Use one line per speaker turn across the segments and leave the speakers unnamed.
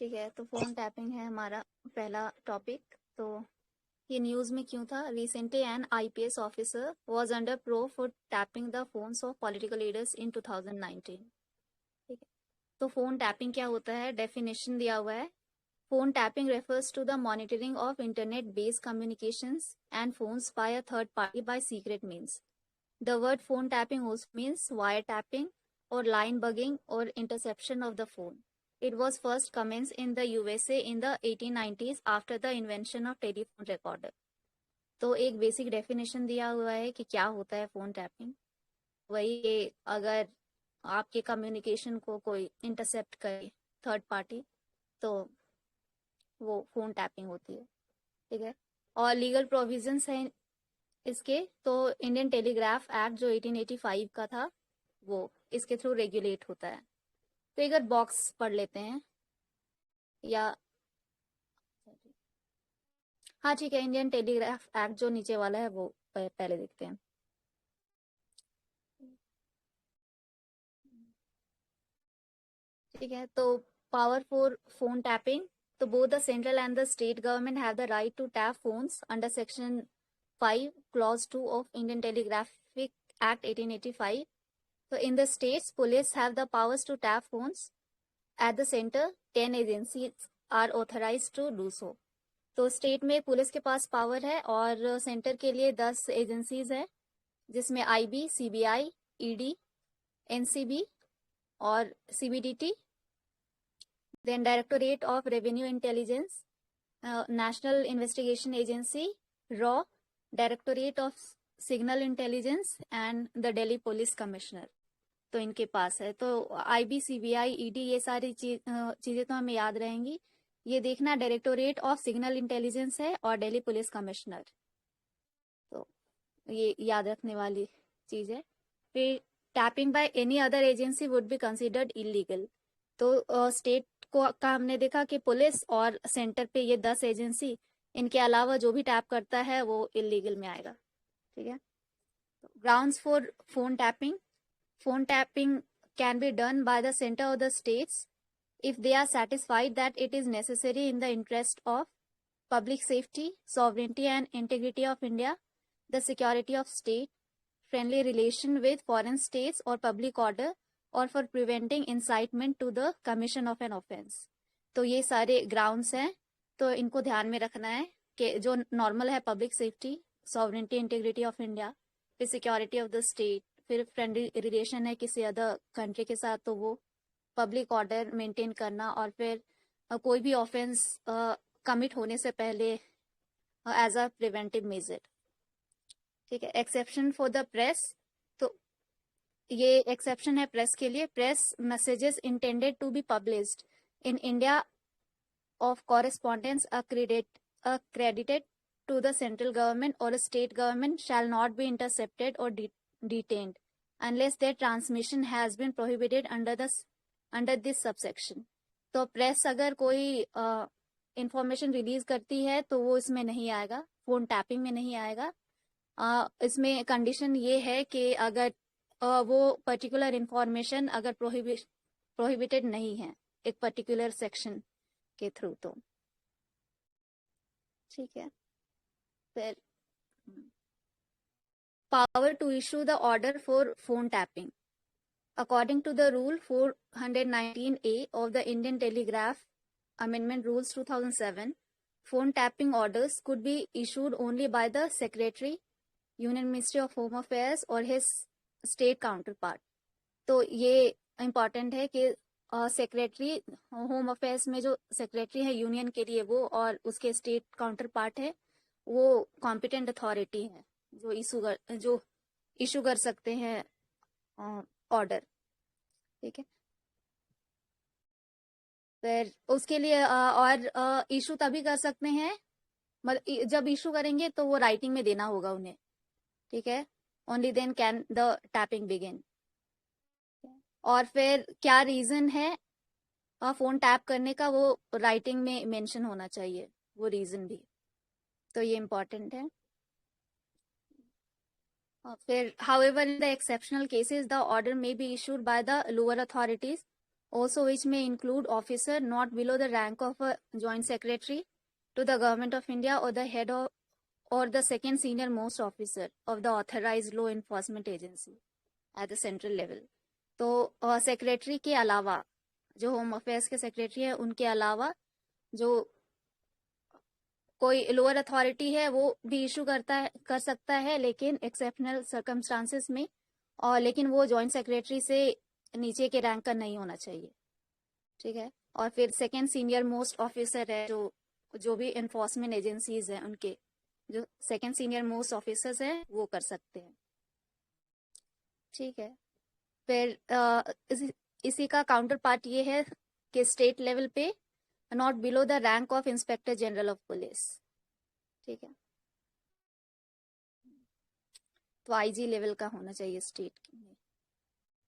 ठीक है, तो फोन टैपिंग है हमारा पहला टॉपिक। तो ये न्यूज में क्यों था? Recently N IPS officer was under pro for tapping the phones of political leaders in 2019। ठीक है, तो फोन टैपिंग क्या होता है? डेफिनेशन दिया हुआ है। Phone tapping refers to the monitoring of internet-based communications and phones by a third party by secret means. The word phone tapping also means wiretapping or line bugging or interception of the phone. It was first commenced in the USA in the 1890s after the invention of telephone recorder. तो एक basic definition दिया हुआ है कि क्या होता है phone tapping. वही ये, अगर आपके कम्युनिकेशन को कोई इंटरसेप्ट करे थर्ड पार्टी, तो वो फोन टैपिंग होती है। ठीक है, और लीगल प्रोविजंस हैं इसके। तो इंडियन टेलीग्राफ एक्ट जो 1885 का था, वो इसके थ्रू रेगुलेट होता है। तो एक बॉक्स पढ़ लेते हैं, या हाँ ठीक है, इंडियन टेलीग्राफ एक्ट जो नीचे वाला है वो पहले देखते हैं। ठीक है, तो पावर फॉर फोन टैपिंग। तो both the central and the state government have the right to tap phones under section 5 clause 2 of Indian Telegraphic Act 1885. So in the states, police have the powers to tap phones. At the center, 10 agencies are authorized to do so. तो state में police के पास power है और centre के लिए 10 agencies हैं, जिसमें IB, CBI, ED, NCB और CBDT, then directorate of revenue intelligence, national investigation agency, रॉ, directorate of signal intelligence and the Delhi police commissioner. तो इनके पास है। तो आईबी, सीबीआई, ईडी, ये सारी चीजें तो हमें याद रहेंगी। ये देखना, डायरेक्टोरेट ऑफ सिग्नल इंटेलिजेंस है और दिल्ली पुलिस कमिश्नर, तो ये याद रखने वाली चीज है। फिर tapping by any other agency would be considered illegal. तो स्टेट को का हमने देखा कि पुलिस और सेंटर पे ये 10 एजेंसी, इनके अलावा जो भी टैप करता है वो इलीगल में आएगा। ठीक है, grounds for phone tapping. Phone tapping can be done by the center or the states if they are satisfied that it is necessary in the interest of public safety, sovereignty and integrity of India, the security of state, friendly relation with foreign states or public order, or for preventing incitement to the commission of an offense. तो ये सारे grounds हैं, तो इनको ध्यान में रखना है कि जो नॉर्मल है public safety, sovereignty, integrity of India, फिर सिक्योरिटी ऑफ द स्टेट, फिर फ्रेंडली रिलेशन है किसी अदर कंट्री के साथ, तो वो पब्लिक ऑर्डर मेंटेन करना, और फिर कोई भी ऑफेंस कमिट होने से पहले एज अ प्रिवेंटिव मेजर। ठीक है, एक्सेप्शन फॉर द प्रेस। तो ये एक्सेप्शन है प्रेस के लिए। Press messages intended to be published in India of correspondence accredited to the central government or a state government shall not be intercepted or detained unless their transmission has been prohibited under this subsection. तो press अगर कोई information release करती है तो वो इसमें नहीं आएगा, फोन टैपिंग में नहीं आएगा। इसमें कंडीशन ये है कि अगर वो पर्टिकुलर इंफॉर्मेशन अगर प्रोहिबिटेड नहीं है एक पर्टिकुलर सेक्शन के थ्रू, तो ठीक है। फिर power to issue the order for phone tapping. According to the rule 419A of the Indian Telegraph Amendment Rules 2007, phone tapping orders could be issued only by the Secretary, Union Ministry of Home Affairs or his state counterpart. तो ये important है कि secretary, home affairs में जो secretary है union के लिए वो, और उसके स्टेट काउंटर पार्ट है वो कॉम्पिटेंट अथॉरिटी है जो इशू कर सकते हैं ऑर्डर। ठीक है, फिर उसके लिए और इशू तभी कर सकते हैं, मतलब जब इशू करेंगे तो वो राइटिंग में देना होगा उन्हें। ठीक है, only then can the tapping begin. और फिर क्या रीजन है फोन टैप करने का, वो राइटिंग में मेंशन होना चाहिए वो रीजन भी, तो ये इम्पोर्टेंट है। फिर however in the exceptional cases the order may be issued by the lower authorities also which may include officer not below the rank of a joint secretary to the government of India or the head of or the second senior most officer of the authorized law enforcement agency at the central level. तो secretary के अलावा जो home affairs के secretary है उनके अलावा जो कोई लोअर अथॉरिटी है वो भी इशू कर सकता है, लेकिन एक्सेप्शनल सर्कमस्टांसेस में, और लेकिन वो जॉइंट सेक्रेटरी से नीचे के रैंक का नहीं होना चाहिए, ठीक है। और फिर सेकेंड सीनियर मोस्ट ऑफिसर है, जो भी एनफोर्समेंट एजेंसीज हैं उनके जो सेकेंड सीनियर मोस्ट ऑफिसर्स हैं वो कर सकते हैं, ठीक है। फिर इसी का काउंटर पार्ट ये है कि स्टेट लेवल पे not below the rank of inspector general of police, ठीक है। तो आईजी लेवल का होना चाहिए स्टेट में।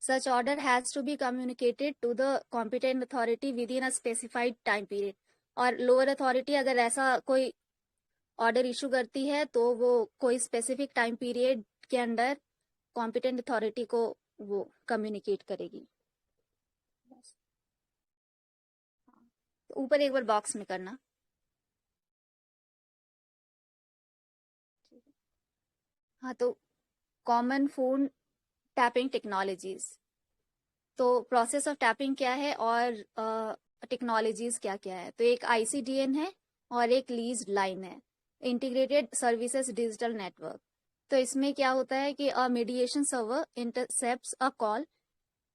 Such order has to be communicated to the competent authority within a specified time period. और लोअर अथॉरिटी अगर ऐसा कोई ऑर्डर इशू करती है तो वो कोई स्पेसिफिक टाइम पीरियड के अंदर कॉम्पिटेंट अथॉरिटी को वो कम्युनिकेट करेगी। तो ऊपर एक बार बॉक्स में करना। हाँ, तो कॉमन फोन टैपिंग टेक्नोलॉजीज, तो प्रोसेस ऑफ टैपिंग क्या है और टेक्नोलॉजीज क्या क्या है। तो एक ICDN है और एक लीज लाइन है, इंटीग्रेटेड सर्विसेज डिजिटल नेटवर्क। तो इसमें क्या होता है कि a mediation server intercepts a call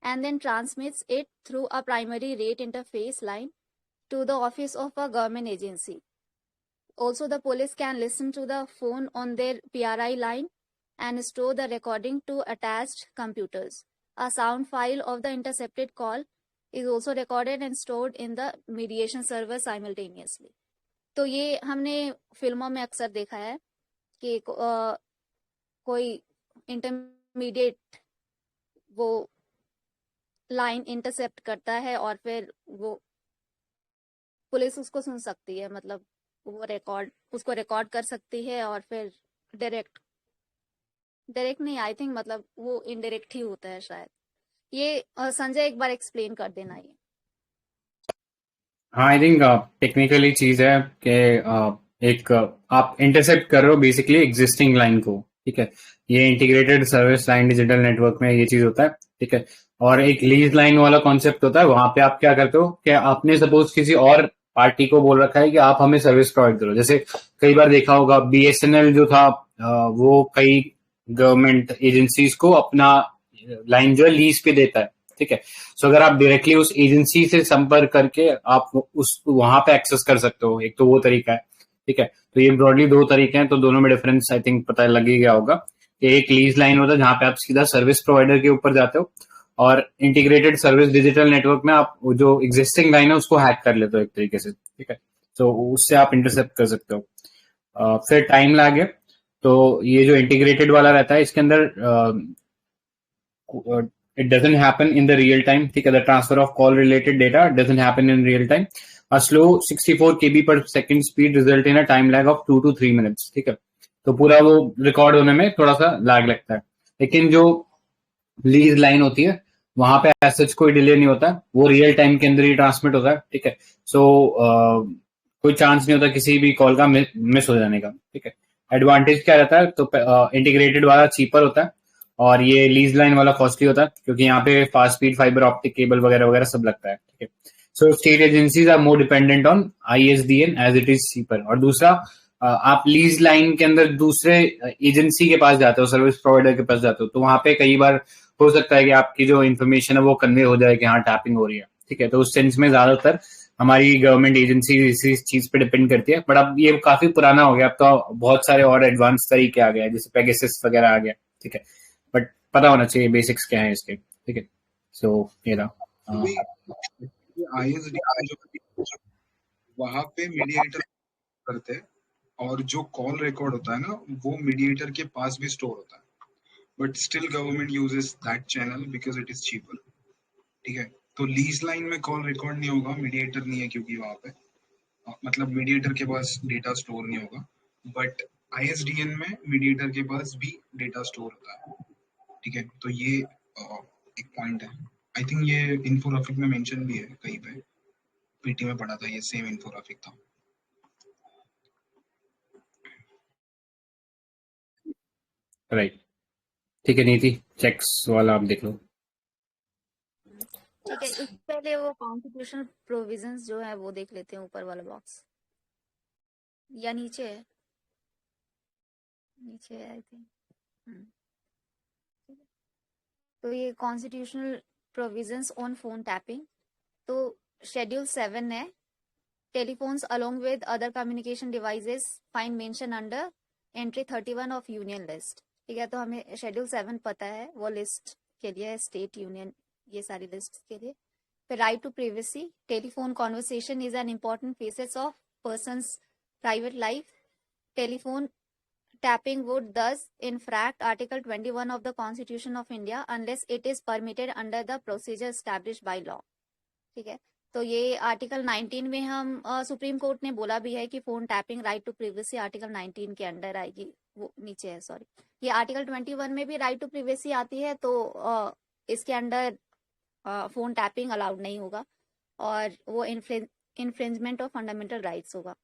and then transmits it through a primary rate interface line to the office of a government agency. Also, the police can listen to the phone on their PRI line and store the recording to attached computers. A sound file of the intercepted call is also recorded and stored in the mediation server simultaneously. तो ये हमने फिल्मों में अक्सर देखा है कि कोई इंटरमीडिएट वो लाइन इंटरसेप्ट करता है और फिर वो पुलिस उसको सुन सकती है, मतलब वो उसको रिकॉर्ड कर सकती है और फिर डायरेक्ट नहीं, आई थिंक मतलब वो इनडायरेक्ट ही होता है शायद। ये संजय एक बार एक्सप्लेन कर देना ये।
हाँ, आई थिंक टेक्निकली चीज है कि एक आप इंटरसेप्ट कर रहे हो बेसिकली एग्जिस्टिंग लाइन को, ठीक है। ये integrated service line digital network में ये चीज होता है, ठीक है। और एक लीज लाइन वाला कॉन्सेप्ट होता है, वहां पे आप क्या करते हो कि आपने सपोज किसी और पार्टी को बोल रखा है कि आप हमें सर्विस प्रोवाइड करो। जैसे कई बार देखा होगा BSNL जो था, वो कई गवर्नमेंट एजेंसीज को अपना लाइन जो है लीज पे देता है, ठीक है। सो अगर आप डायरेक्टली उस एजेंसी से संपर्क करके आप उस वहां पे एक्सेस कर सकते हो, एक तो वो तरीका है, ठीक है। तो ये ब्रॉडली दो तरीके हैं, तो दोनों में डिफरेंस आई थिंक पता लग ही गया होगा कि एक लीज लाइन होता है जहां पे आप सीधा सर्विस प्रोवाइडर के ऊपर जाते हो, और इंटीग्रेटेड सर्विस डिजिटल नेटवर्क में आप जो एग्जिस्टिंग लाइन है उसको हैक कर लेते हो एक तरीके से, ठीक है। तो उससे आप इंटरसेप्ट कर सकते हो। फिर टाइम लैग है, तो ये जो इंटीग्रेटेड वाला रहता है इसके अंदर it doesn't happen in the real time, ठीक है। The transfer of call related data doesn't happen in real time. A slow 64 kb per second speed result in a time lag of 2 to 3 minutes, ठीक है। तो पूरा वो record होने में थोड़ा सा लैग लगता है, लेकिन जो लीज लाइन होती है वहां पे एज सच कोई डिले नहीं होता, वो रियल टाइम के अंदर ही ट्रांसमिट होता है, ठीक है। सो कोई चांस नहीं होता किसी भी कॉल का मिस हो जाने का, ठीक है। एडवांटेज क्या रहता है, तो इंटीग्रेटेड वाला चीपर होता है और ये लीज लाइन वाला कॉस्टली होता है, क्योंकि यहाँ पे fast speed fibre optic cable वगैरह वगैरह सब लगता है, ठीक है। So state agencies are more dependent on ISDN as it is cheaper. और दूसरा, आप लीज लाइन के अंदर दूसरे एजेंसी के पास जाते हो, सर्विस प्रोवाइडर के पास जाते हो, तो वहां पे कई बार हो सकता है कि आपकी जो इन्फॉर्मेशन है वो कन्वे हो जाए कि हाँ टैपिंग हो रही है, ठीक है। तो उस सेंस में ज्यादातर हमारी गवर्नमेंट एजेंसी इसी चीज पे डिपेंड करती है। बट अब ये काफी पुराना हो गया, अब तो बहुत सारे और एडवांस तरीके आ गए हैं, जैसे पेगासस वगैरह आ गया, ठीक है। बट पता होना चाहिए बेसिक्स क्या है इसके, ठीक है। सो ये रहा।
ISDN जो वहां पे मीडिएटर करते हैं, और जो कॉल रिकॉर्ड होता है ना वो मीडिएटर के पास भी स्टोर होता है, but still government uses that channel because it is cheaper, ठीक है। तो लीज लाइन में कॉल रिकॉर्ड नहीं होगा, मीडिएटर नहीं है क्योंकि वहां पे मतलब मीडिएटर के पास डेटा स्टोर नहीं होगा, बट ISDN में मीडिएटर के पास भी डेटा स्टोर होता है, ठीक है। तो ये एक पॉइंट है। आई थिंक ये इन्फोग्राफिक में मेंशन भी है कहीं पे, पीटी में पढ़ा था, ये सेम इन्फोग्राफिक था।
राइट, ठीक है नीति, चेक्स वाला आप देख लो।
ठीक है, इससे पहले वो कॉन्स्टिट्यूशनल प्रोविजंस जो है वो देख लेते हैं, ऊपर वाला बॉक्स या नीचे है, नीचे है आई थिंक। तो ये constitutional provisions on phone tapping, तो शेड्यूल 7 है, telephones along with other communication devices find mention under entry 31 of union list। ठीक है, तो हमें शेड्यूल 7 पता है, वो लिस्ट के लिए स्टेट यूनियन ये सारी लिस्ट के लिए। फिर right to privacy, telephone conversation is an important faces of person's private life, telephone tapping would thus infract Article 21 of the Constitution of India unless it is permitted under the procedure established by law। ठीक है, तो ये article 19 में हम supreme court ने बोला भी है कि phone tapping right to privacy article 19 के अंडर आएगी, वो नीचे है सॉरी, ये आर्टिकल 21 में भी राइट टू प्रिवेसी आती है, तो इसके अंडर फोन टैपिंग अलाउड नहीं होगा और वो इन्फ्रिंजमेंट ऑफ फंडामेंटल राइट्स होगा।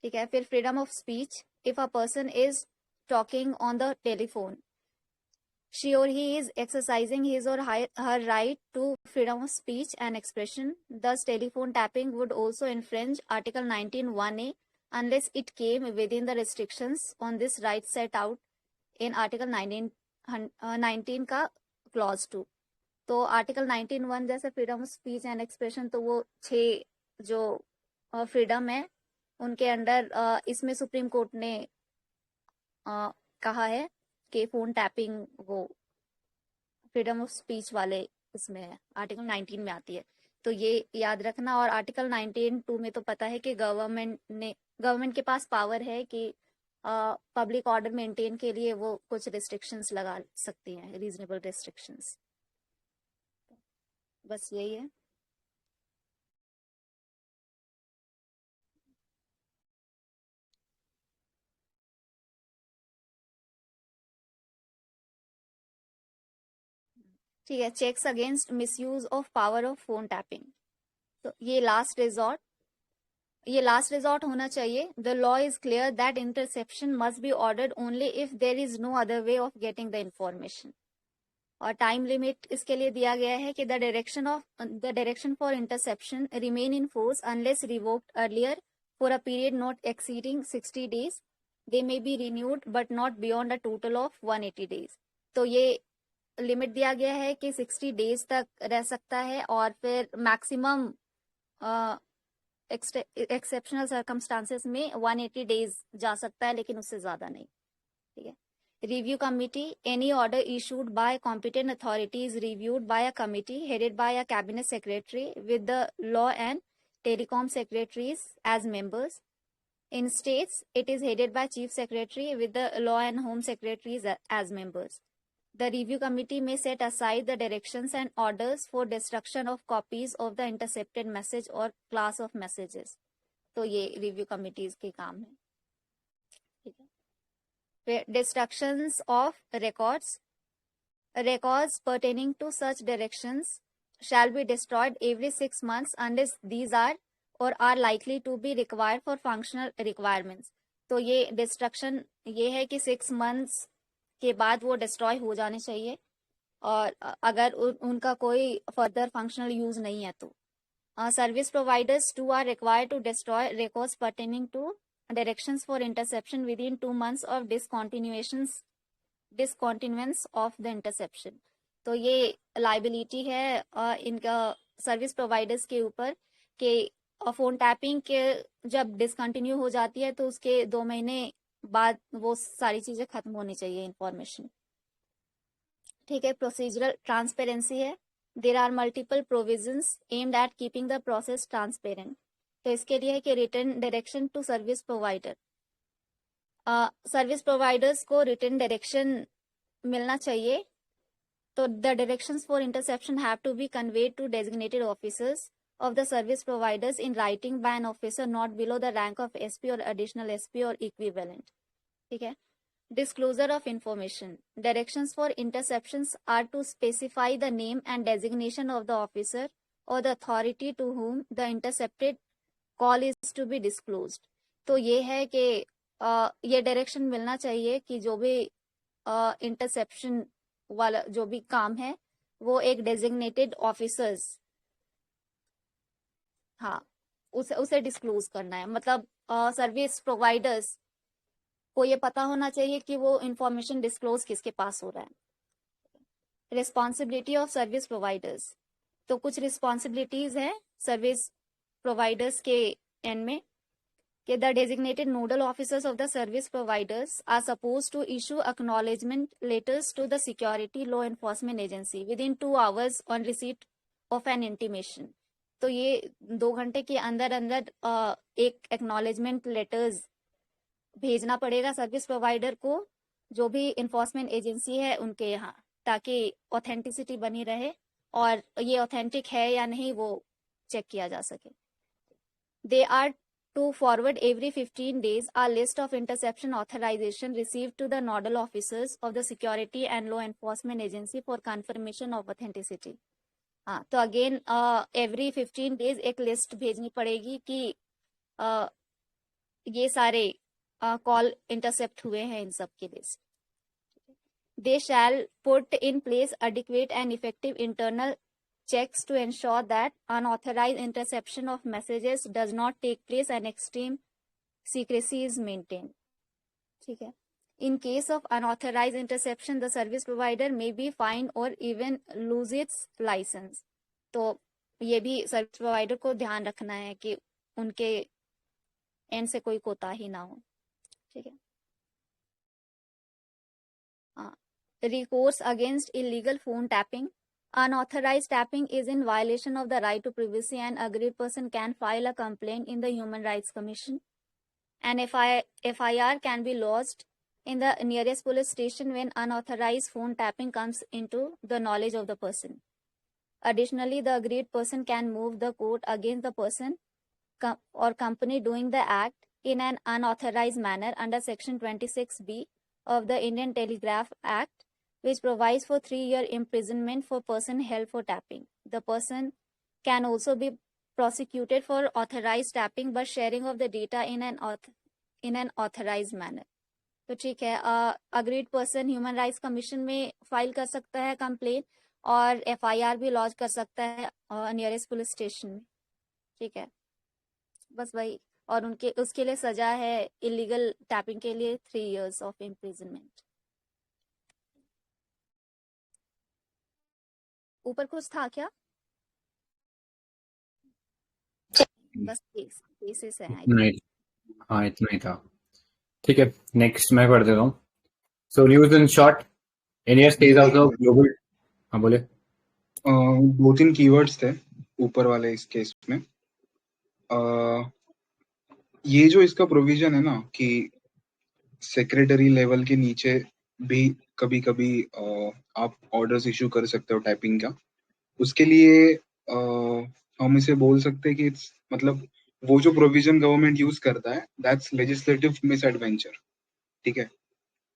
ठीक है, फिर freedom of speech, if a person is talking on the telephone she or he is exercising his or her right to freedom of speech and expression. Thus, telephone tapping would also infringe Article 19(1)(a) unless it came within the restrictions on this right set out in Article 19 का clause 2। तो article 19(1) जैसे freedom of speech and expression, तो वो 6 जो freedom है उनके under इसमें supreme court ने कहा है कि फोन टैपिंग वो फ्रीडम ऑफ स्पीच वाले इसमें है, आर्टिकल 19 में आती है, तो ये याद रखना। और आर्टिकल 19(2) में तो पता है कि गवर्नमेंट के पास पावर है कि पब्लिक ऑर्डर मेंटेन के लिए वो कुछ रिस्ट्रिक्शंस लगा सकती हैं, रीजनेबल रिस्ट्रिक्शंस। बस यही है। ठीक है, checks against misuse of power of phone tapping, तो ये लास्ट रिजॉर्ट होना चाहिए। The law is clear that interception must be ordered only if there is no other way of getting the information. और टाइम लिमिट इसके लिए दिया गया है कि the direction for interception remain in force unless revoked earlier for a period not exceeding 60 days। They may be renewed but not beyond a total of 180 days। तो ये limit दिया गया है कि 60 days तक रह सकता है, और फिर मैक्सिमम एक्सेप्शनल सर्कमस्टांसेस में 180 days जा सकता है, लेकिन उससे ज्यादा नहीं। ठीक है, review committee, any order issued by competent authority is reviewed by a committee headed by a cabinet secretary with the law and telecom secretaries as members. In states, it is headed by chief secretary with the law and home secretaries as members. The review committee may set aside the directions and orders for destruction of copies of the intercepted message or class of messages। तो ये review committees के काम है। ठीक है, destructions of records pertaining to such directions shall be destroyed every 6 months unless these are or are likely to be required for functional requirements। तो ये destruction ये है कि 6 months के बाद वो डिस्ट्रॉय हो जाने चाहिए, और अगर उनका कोई फर्दर फंक्शनल यूज नहीं है तो। Service providers too are required to destroy records pertaining to directions for interception within 2 months of discontinuance of the interception। तो ये लाइबिलिटी है इनका सर्विस प्रोवाइडर्स के ऊपर कि फोन टैपिंग के जब डिसकंटिन्यू हो जाती है तो उसके 2 महीने बाद वो सारी चीजें खत्म होनी चाहिए इंफॉर्मेशन। ठीक है, प्रोसीजरल ट्रांसपेरेंसी है, there are multiple provisions aimed at keeping the process transparent. तो इसके लिए है कि written direction to service provider, service providers को रिटर्न डायरेक्शन मिलना चाहिए। तो the directions for interception have to be conveyed to designated officers of the service providers in writing by an officer not below the rank of SP or additional SP or equivalent। ठीक है, Disclosure of information. Directions for interceptions are to specify the name and designation of the officer or the authority to whom the intercepted call is to be disclosed. तो ये है कि ये direction मिलना चाहिए कि जो भी इंटरसेप्शन वाला जो भी काम है वो एक डेजिग्नेटेड ऑफिसर्स हाँ उसे डिस्क्लोज करना है. मतलब सर्विस प्रोवाइडर्स को ये पता होना चाहिए कि वो इंफॉर्मेशन डिस्क्लोज किसके पास हो रहा है. Responsibility of service providers. तो कुछ रिस्पॉन्सिबिलिटीज हैं सर्विस प्रोवाइडर्स के एंड में कि the designated nodal officers of the service providers are suppose to issue acknowledgement letters to the security law enforcement agency within 2 hours on receipt of an intimation. तो ये 2 घंटे के अंदर अंदर एक एक्नॉलेजमेंट लेटर्स भेजना पड़ेगा सर्विस प्रोवाइडर को जो भी इन्फोर्समेंट एजेंसी है उनके यहाँ, ताकि ऑथेंटिसिटी बनी रहे और ये ऑथेंटिक है या नहीं वो चेक किया जा सके. They are to forward every 15 days a list of interception authorization received to the nodal officers of the security and law enforcement agency for confirmation of authenticity. हाँ, तो अगेन एवरी 15 days एक list भेजनी पड़ेगी कि ये सारे call intercept हुए हैं इन सब की list. They shall put in place adequate and effective internal checks to ensure that unauthorized interception of messages does not take place and extreme secrecy is maintained. ठीक है. In case of unauthorized interception, the service provider may be fined or even lose its license. तो ये भी service provider को ध्यान रखना है कि उनके एंड से कोई कोताही ना हो. ठीक है. Recourse against illegal phone tapping. Unauthorized tapping is in violation of the right to privacy and aggrieved person can file a complaint in the Human Rights Commission. An FIR can be lodged in the nearest police station when unauthorized phone tapping comes into the knowledge of the person. Additionally, the aggrieved person can move the court against the person or company doing the act in an unauthorized manner under Section 26B of the Indian Telegraph Act, which provides for 3-year imprisonment for person held for tapping. The person can also be prosecuted for authorized tapping by sharing of the data in an authorized manner. तो ठीक है, agreed person human rights commission में file कर सकता है complain और FIR भी launch कर सकता है नियरेस्ट पुलिस स्टेशन में. ठीक है, बस वही. और उनके उसके लिए सजा है इलीगल टैपिंग के लिए 3 years ऑफ इम्प्रिजनमेंट. ऊपर कुछ था क्या? बस केसेस है.
नहीं, हाँ इतना ही था. ठीक है, नेक्स्ट मैं कर देता हूँ. So news in short, India stays out of global. हाँ बोले.
2-3 कीवर्ड्स थे ऊपर वाले इस केस में. ये जो इसका प्रोविजन है ना कि सेक्रेटरी लेवल के नीचे भी कभी कभी आप ऑर्डर्स इशू कर सकते हो टाइपिंग का, उसके लिए हम इसे बोल सकते हैं कि मतलब वो जो प्रोविजन गवर्नमेंट यूज करता है दैट्स लेजिस्लेटिव मिस एडवेंचर. ठीक है,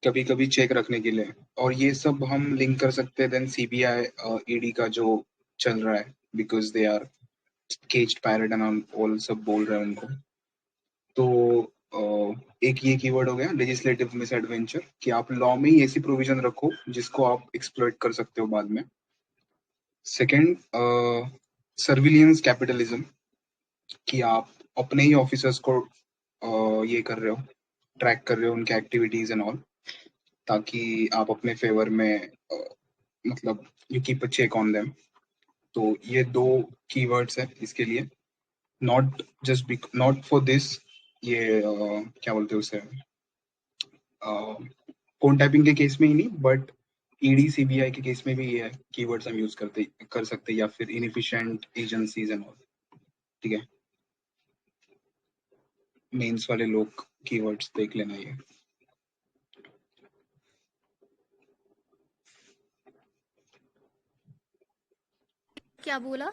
कभी कभी चेक रखने के लिए. और ये सब हम लिंक कर सकते हैं देन CBI ED का जो चल रहा है, because they are caged parrot and all सब बोल रहे हैं उनको. तो एक ये कीवर्ड हो गया लेजिस्लेटिव मिस एडवेंचर, कि आप लॉ में ही ऐसी प्रोविजन रखो जिसको आप एक्सप्लॉइट कर सकते हो बाद में. सेकेंड, सर्विलियंस कैपिटलिज्म, कि आप अपने ही ऑफिसर्स को ये कर रहे हो, ट्रैक कर रहे हो उनके एक्टिविटीज एंड ऑल, ताकि आप अपने फेवर में मतलब you keep a check on them. तो ये 2 कीवर्ड्स है इसके लिए. नॉट फॉर दिस, ये क्या बोलते हैं उसे, फोन टैपिंग के केस में ही नहीं, बट ED CBI के केस में भी ये कीवर्ड्स हम यूज कर सकते, या फिर इनएफिशिएंट एजेंसीज एंड ऑल. ठीक है, मेंस वाले लोग कीवर्ड्स देख लेना. ये
क्या बोला?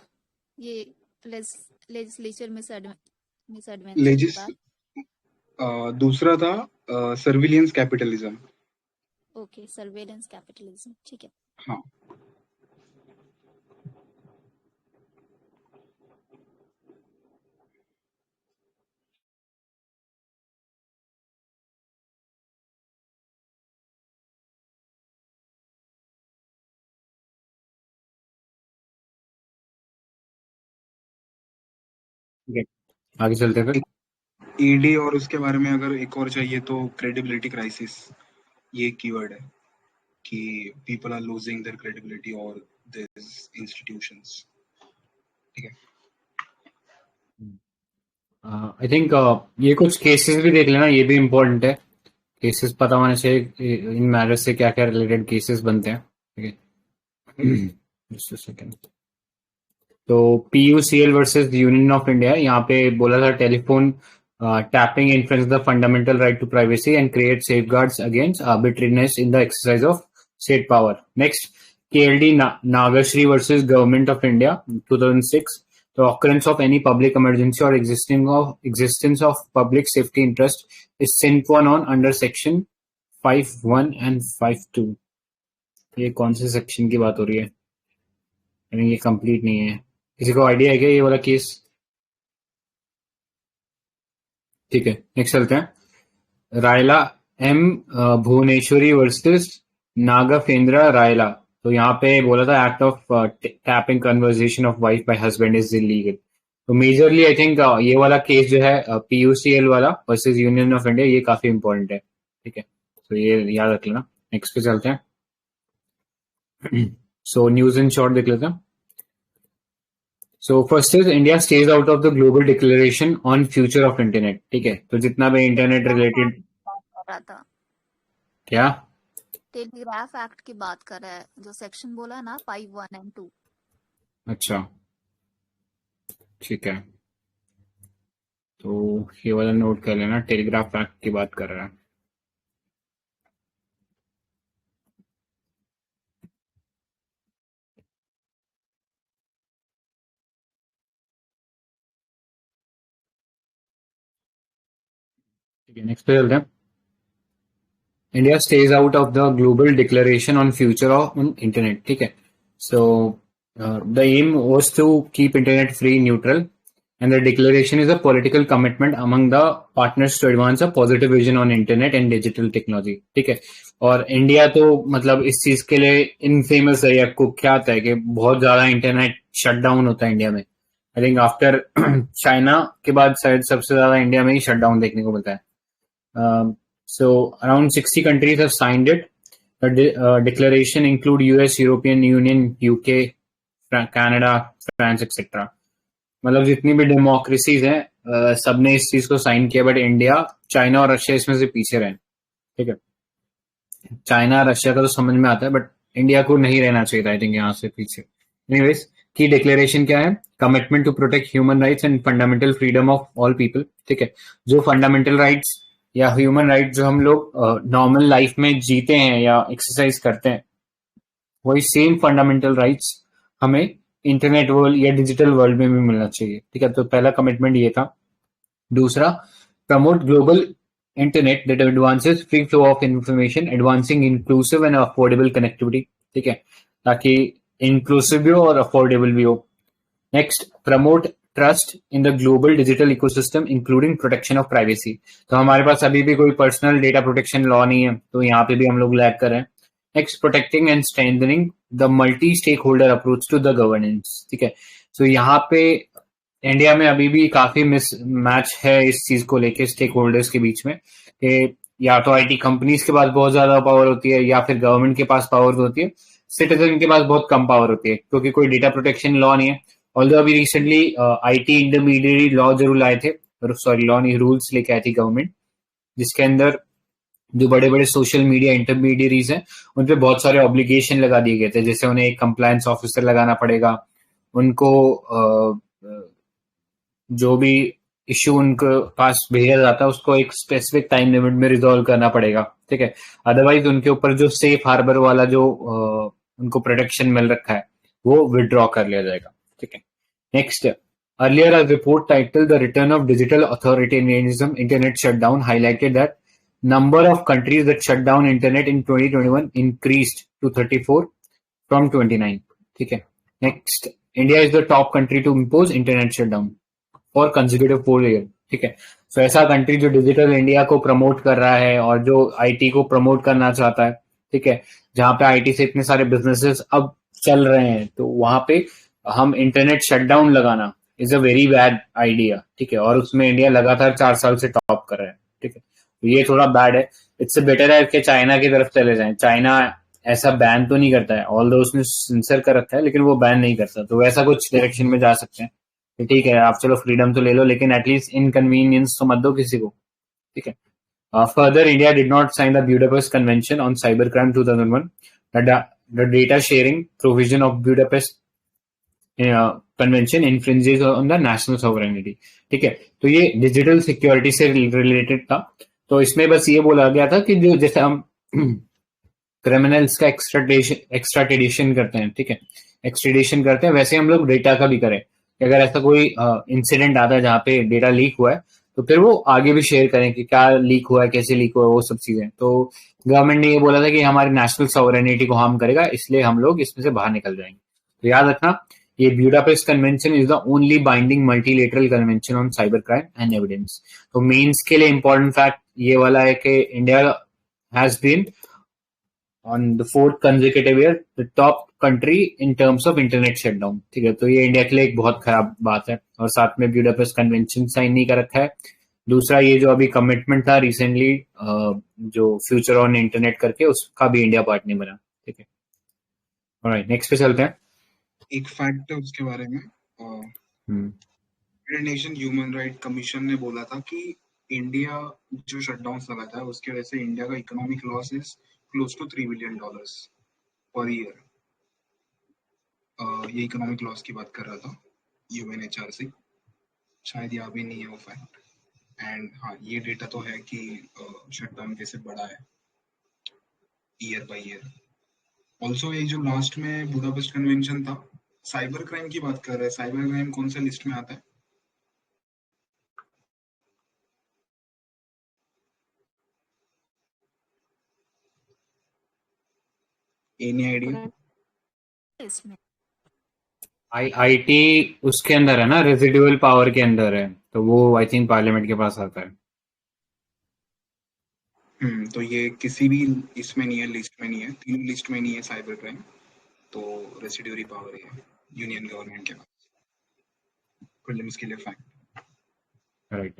ये लेजिस्लेचर मिस एडवेंचर.
दूसरा था surveillance capitalism,
okay, surveillance capitalism, ठीक है।
हाँ,
ठीक है, आगे चलते हैं फिर।
ईडी और उसके बारे में अगर एक और चाहिए तो क्रेडिबिलिटी क्राइसिस, ये कीवर्ड है कि people are losing their credibility और दिस इंस्टीट्यूशंस। ठीक है,
आई थिंक ये कुछ केसेस भी देख लेना, ये भी इम्पोर्टेंट है। केसेस पता होने से इन मैरिज से क्या क्या रिलेटेड केसेस बनते हैं। ठीक है, जस्ट अ सेकंड। तो PUCL versus union of India, यहाँ पे बोला था telephone tapping influence the fundamental right to privacy and create safeguards against arbitrariness in the exercise of state power. Next, KLD Nagashree versus Government of India 2006, the occurrence of any public emergency or existence of public safety interest is sine qua non under section 5(1) and 5(2). ये कौन से section की बात हो रही है? यानी ये कंप्लीट नहीं है। किसी को आइडिया है क्या ये वाला केस? ठीक है, नेक्स्ट चलते हैं। Rayala M Bhuvaneswari versus Nagaphendra Rayala. तो यहाँ पे बोला था act of tapping conversation of wife by husband is illegal. तो मेजरली आई थिंक ये वाला केस जो है PUCL वाला वर्सेस यूनियन ऑफ इंडिया, ये काफी इंपॉर्टेंट है। ठीक है, तो ये याद रख लेना। नेक्स्ट पे चलते हैं। सो न्यूज इन शॉर्ट देख लेते हैं। So first is India stays out of the global declaration on future of internet. ठीक है, तो जितना भी इंटरनेट रिलेटेड
कर रहा था,
क्या
टेलीग्राफ एक्ट की बात कर रहा है, जो सेक्शन बोला है ना 5(1) and 2।
अच्छा, ठीक है, तो ये वाला नोट कर लेना, टेलीग्राफ एक्ट की बात कर रहा है। ठीक है, नेक्स्ट पे चलते हैं। India stays out of the global declaration on future of internet. ठीक है, so the aim was to keep internet free neutral and the declaration is a political commitment among the partners to advance a positive vision on internet and digital technology। ठीक है, और India तो मतलब इस चीज के लिए इनफेमस है या कुख्यात है कि बहुत ज्यादा इंटरनेट शटडाउन होता है इंडिया में। आई थिंक आफ्टर चाइना के बाद शायद सबसे ज्यादा इंडिया में ही शटडाउन देखने को मिलता है। So around 60 countries have signed it। The declaration include US, European Union, UK, Canada, France, etc। मतलब जितनी भी डेमोक्रेसीज हैं सबने इस चीज को साइन किया, बट इंडिया, चाइना और रशिया इसमें से पीछे रहे। ठीक है, चाइना रशिया का तो समझ में आता है, बट इंडिया को नहीं रहना चाहिए था आई थिंक यहाँ से पीछे। एनीवेज, की डिक्लेरेशन क्या है? Commitment to protect human rights and fundamental freedom of all people. ठीक है, जो फंडामेंटल राइट्स या ह्यूमन राइट्स जो हम लोग नॉर्मल लाइफ में जीते हैं या एक्सरसाइज करते हैं, वही सेम फंडामेंटल राइट्स हमें इंटरनेट वर्ल्ड या डिजिटल वर्ल्ड में भी मिलना चाहिए। ठीक है, तो पहला कमिटमेंट ये था। दूसरा, promote global internet that advances free flow of information, advancing inclusive and affordable connectivity. ठीक है, ताकि इंक्लूसिव भी हो और अफोर्डेबल भी हो। Next, promote trust in the global digital ecosystem including protection of privacy. तो हमारे पास अभी भी कोई पर्सनल डेटा प्रोटेक्शन लॉ नहीं है, तो यहाँ पे भी हम लोग लैग कर रहे हैं। Next, protecting and strengthening the multi stakeholder approach to the governance. ठीक है, तो यहाँ पे इंडिया में अभी भी काफी मिस मैच है इस चीज को लेके स्टेक होल्डर्स के बीच में, कि या तो IT कंपनीज के पास बहुत ज्यादा पावर होती है या फिर गवर्नमेंट के पास पावर होती है, सिटीजन के पास बहुत कम पावर होती है, क्योंकि कोई डेटा प्रोटेक्शन लॉ नहीं है। ऑल्दो अभी रिसेंटली IT इंटरमीडिएट लॉ जरूर लाए थे, सॉरी लॉ नहीं, रूल्स लेके आई थी गवर्नमेंट, जिसके अंदर जो बड़े बड़े सोशल मीडिया इंटरमीडियरीज हैं उन पे बहुत सारे ऑब्लिगेशन लगा दिए गए थे, जैसे उन्हें एक कंप्लायंस ऑफिसर लगाना पड़ेगा, उनको जो भी इश्यू उनके पास भेजा जाता है उसको एक स्पेसिफिक टाइम लिमिट में रिजॉल्व करना पड़ेगा। ठीक है, अदरवाइज उनके ऊपर जो सेफ हार्बर वाला जो उनको प्रोटेक्शन मिल रखा है वो विड्रॉ कर लिया जाएगा। ठीक है, next, earlier a report titled The Return of Digital Authoritarianism, Internet Shutdown highlighted that number of countries that shut down internet in 2021 increased to 34 from 29. ठीक है. Next, India is the top country to impose internet shutdown for consecutive 4 years. ठीक है. So ऐसा country जो digital India को promote कर रहा है और जो आईटी को प्रमोट करना चाहता है, ठीक है, जहां पे आईटी से इतने सारे बिजनेसेस अब चल रहे हैं, तो वहां पे हम इंटरनेट शटडाउन लगाना is a very bad idea. ठीक है. और उसमें इंडिया लगातार 4 साल से टॉप कर रहा है. ठीक है. तो ये थोड़ा बैड है. इससे बेटर है कि चाइना की तरफ चले जाएं. चाइना ऐसा बैन तो नहीं करता है, ऑल्दो उसने सेंसर कर रखा है, लेकिन वो बैन नहीं करता. तो वैसा कुछ डायरेक्शन में जा सकते हैं. ठीक है, आप चलो फ्रीडम तो ले लो, लेकिन एटलीस्ट इनकन्वीनियंस तो मत दो किसी को. ठीक है. Further, India did not sign the Budapest convention on cyber crime 2001. The data sharing provision of Budapest convention infringes on the national sovereignty. ठीक है. तो ये डिजिटल सिक्योरिटी से रिलेटेड था. तो इसमें बस ये बोला गया था कि जो जैसे हम क्रिमिनल्स का एक्स्ट्राडिशन करते हैं, ठीक है, एक्सट्रेडिशन करते हैं, वैसे हम लोग डेटा का भी करें. अगर ऐसा कोई इंसिडेंट आता है जहाँ पे डेटा लीक हुआ है, तो फिर वो आगे भी शेयर करें कि क्या लीक हुआ है, कैसे लीक हुआ है, वो सब चीजें. तो गवर्नमेंट ने ये बोला था कि हमारी नेशनल सॉवरेनिटी को हार्म करेगा, इसलिए हम लोग इसमें से बाहर निकल जाएंगे. तो याद रखना, ये Budapest convention is the only binding multilateral convention on cyber crime and evidence. तो मेंस के लिए इंपॉर्टेंट फैक्ट ये वाला है कि India has been on the fourth consecutive year the top country in terms of internet shutdown. ठीक है. तो ये इंडिया के लिए एक बहुत खराब बात है. और साथ में ब्यूडापेस्ट कन्वेंशन साइन नहीं कर रखा है. दूसरा, ये जो अभी कमिटमेंट था रिसेंटली जो फ्यूचर ऑन इंटरनेट करके, उसका भी इंडिया पार्ट नहीं बना. ठीक है. ऑलराइट, नेक्स्ट पे चलते हैं.
एक फैक्ट है उसके बारे में. United nation human right commission ने बोला था कि इंडिया जो शटडाउन लगाता है उसके वजह से इंडिया का economic loss is close to $3 billion per year. ये इकोनॉमिक लॉस की बात कर रहा था UNHRC. शायद यहाँ भी नहीं है वो फैक्ट. एंड हाँ, ये डेटा तो है कि शटडाउन कैसे बढ़ा है ईयर बाय ईयर. ऑल्सो ये जो लास्ट में बुडापेस्ट कन्वेंशन था, साइबर क्राइम की बात कर रहे हैं. साइबर क्राइम कौन सा लिस्ट में आता है? Any idea?
इसमें
आईटी उसके अंदर है ना, रेजिडुअल पावर के अंदर है, तो वो आई थिंक पार्लियामेंट के पास आता है.
तो ये किसी भी इसमें नहीं है, लिस्ट में नहीं है, 3 लिस्ट में नहीं है साइबर क्राइम. तो रेसिड्यूरी पावर है यूनियन गवर्नमेंट के पास. प्रीलिम्स के लिए फैक्ट.
राइट.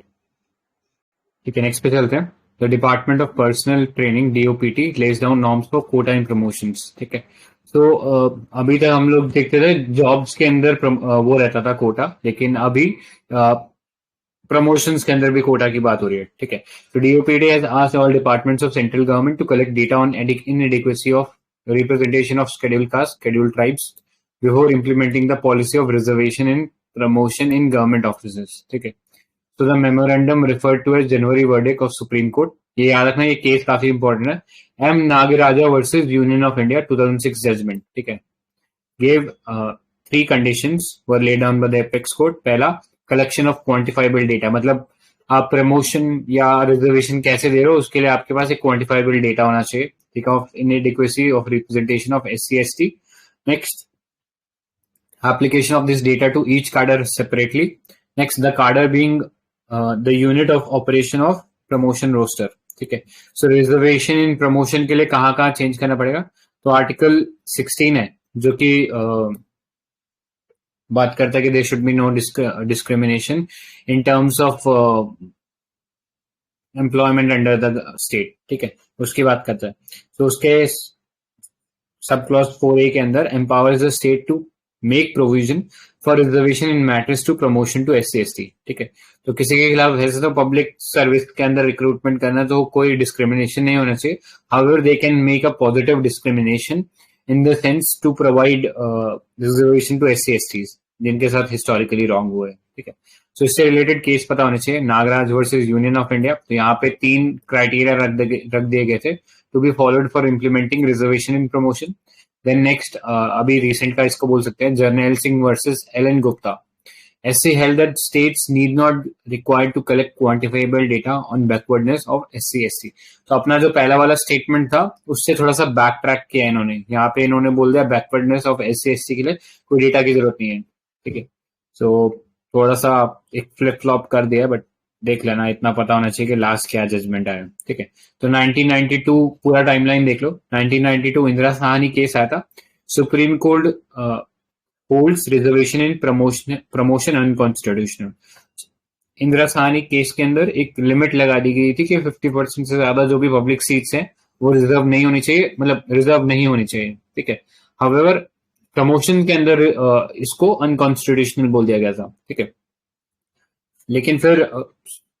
ठीक है, नेक्स्ट पे चलते हैं. The department of personnel training DOPT lays down norms for quota in promotions. ठीक है. तो अभी तक हम लोग देखते थे जॉब्स के अंदर वो रहता था कोटा, लेकिन अभी प्रमोशंस के अंदर भी कोटा की बात हो रही है. ठीक है. तो DOPT has asked all departments of central government to collect data on inadequacy of representation of scheduled caste, scheduled tribes before implementing the policy of reservation in promotion in government offices. ठीक है. So the memorandum referred to as January verdict of Supreme Court. ये याद रखना, ये case काफी important है. M. Nagaraja versus Union of India 2006 judgment. ठीक है. Gave 3 conditions were laid down by the apex court. पहला, collection of quantifiable data. मतलब आप प्रमोशन या रिजर्वेशन कैसे दे रहे हो, उसके लिए आपके पास एक क्वांटिफाइबल डेटा होना चाहिए. ठीक है. Of inadequacy of representation of SC/ST. Next, application of this data to each cadre separately. Next, the cadre being the unit of operation of promotion roster. ठीक है. सो रिजर्वेशन इन प्रमोशन के लिए कहाँ कहाँ चेंज करना पड़ेगा? तो आर्टिकल 16 है जो कि बात करता है कि there should be no discrimination in terms of employment under the state. ठीक है. उसकी बात करता है. तो उसके सब क्लॉज 4A के अंदर empowers the state to make provision for reservation in matters to promotion to SC/ST. ठीक है. तो किसी के खिलाफ वैसे तो पब्लिक सर्विस के अंदर रिक्रूटमेंट करना तो कोई डिस्क्रिमिनेशन नहीं होना चाहिए. However they can make a positive discrimination in the sense to provide reservation to SC/STs जिनके साथ हिस्टोरिकली रॉन्ग हुआ है. ठीक है. सो इससे रिलेटेड केस पता होने चाहिए. Nagaraj versus union of India. तो यहाँ पे 3 क्राइटेरिया रख दिए गए थे to be followed for implementing reservation in promotion. Then next, अभी रिसेंट का इसको बोल सकते हैं Jarnail Singh versus LN Gupta. SC held that states need not required to collect quantifiable data on backwardness of SC/ST. तो अपना जो पहला वाला स्टेटमेंट था उससे थोड़ा सा बैक ट्रैक किया इन्होंने, यहाँ पे इन्होंने बोल दिया बैकवर्डनेस ऑफ SC/ST के लिए कोई डेटा की जरूरत नहीं है, ठीक है। सो थोड़ा सा एक फ्लिप फ्लॉप कर दिया, बट देख लेना, इतना पता होना चाहिए कि लास्ट क्या जजमेंट आया, ठीक है। तो 1992 पूरा टाइमलाइन देख लो। 1992 इंदिरा साहनी केस आया था, supreme court holds reservation in promotion unconstitutional। Indira Sahni case के अंदर एक लिमिट लगा दी गई थी कि 50% से ज्यादा जो भी पब्लिक सीट्स हैं वो रिजर्व नहीं होनी चाहिए, मतलब रिजर्व नहीं होनी चाहिए, ठीक है। हाउएवर प्रमोशन के अंदर इसको अनकॉन्स्टिट्यूशनल बोल दिया गया था, ठीक है। लेकिन फिर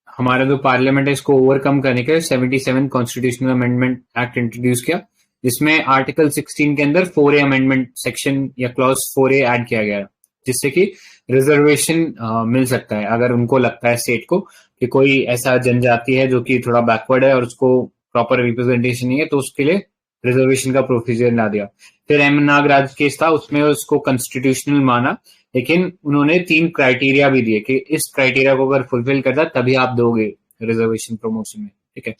हमारा जो पार्लियामेंट है इसको ओवरकम करने के लिए 77 कॉन्स्टिट्यूशनल अमेंडमेंट एक्ट इंट्रोड्यूस किया, जिसमें आर्टिकल 16 के अंदर 4A अमेंडमेंट सेक्शन या क्लॉज 4A ऐड किया गया, जिससे कि रिजर्वेशन मिल सकता है अगर उनको लगता है स्टेट को कि कोई ऐसा जनजाति है जो कि थोड़ा बैकवर्ड है और उसको प्रॉपर रिप्रेजेंटेशन नहीं है, तो उसके लिए रिजर्वेशन का प्रोसीजर ला दिया। फिर एम नागराज केस था, उसमें उसको कॉन्स्टिट्यूशनल माना, लेकिन उन्होंने 3 क्राइटेरिया भी दिए कि इस क्राइटेरिया को अगर फुलफिल करता तभी आप दोगे रिजर्वेशन प्रमोशन में, ठीक है।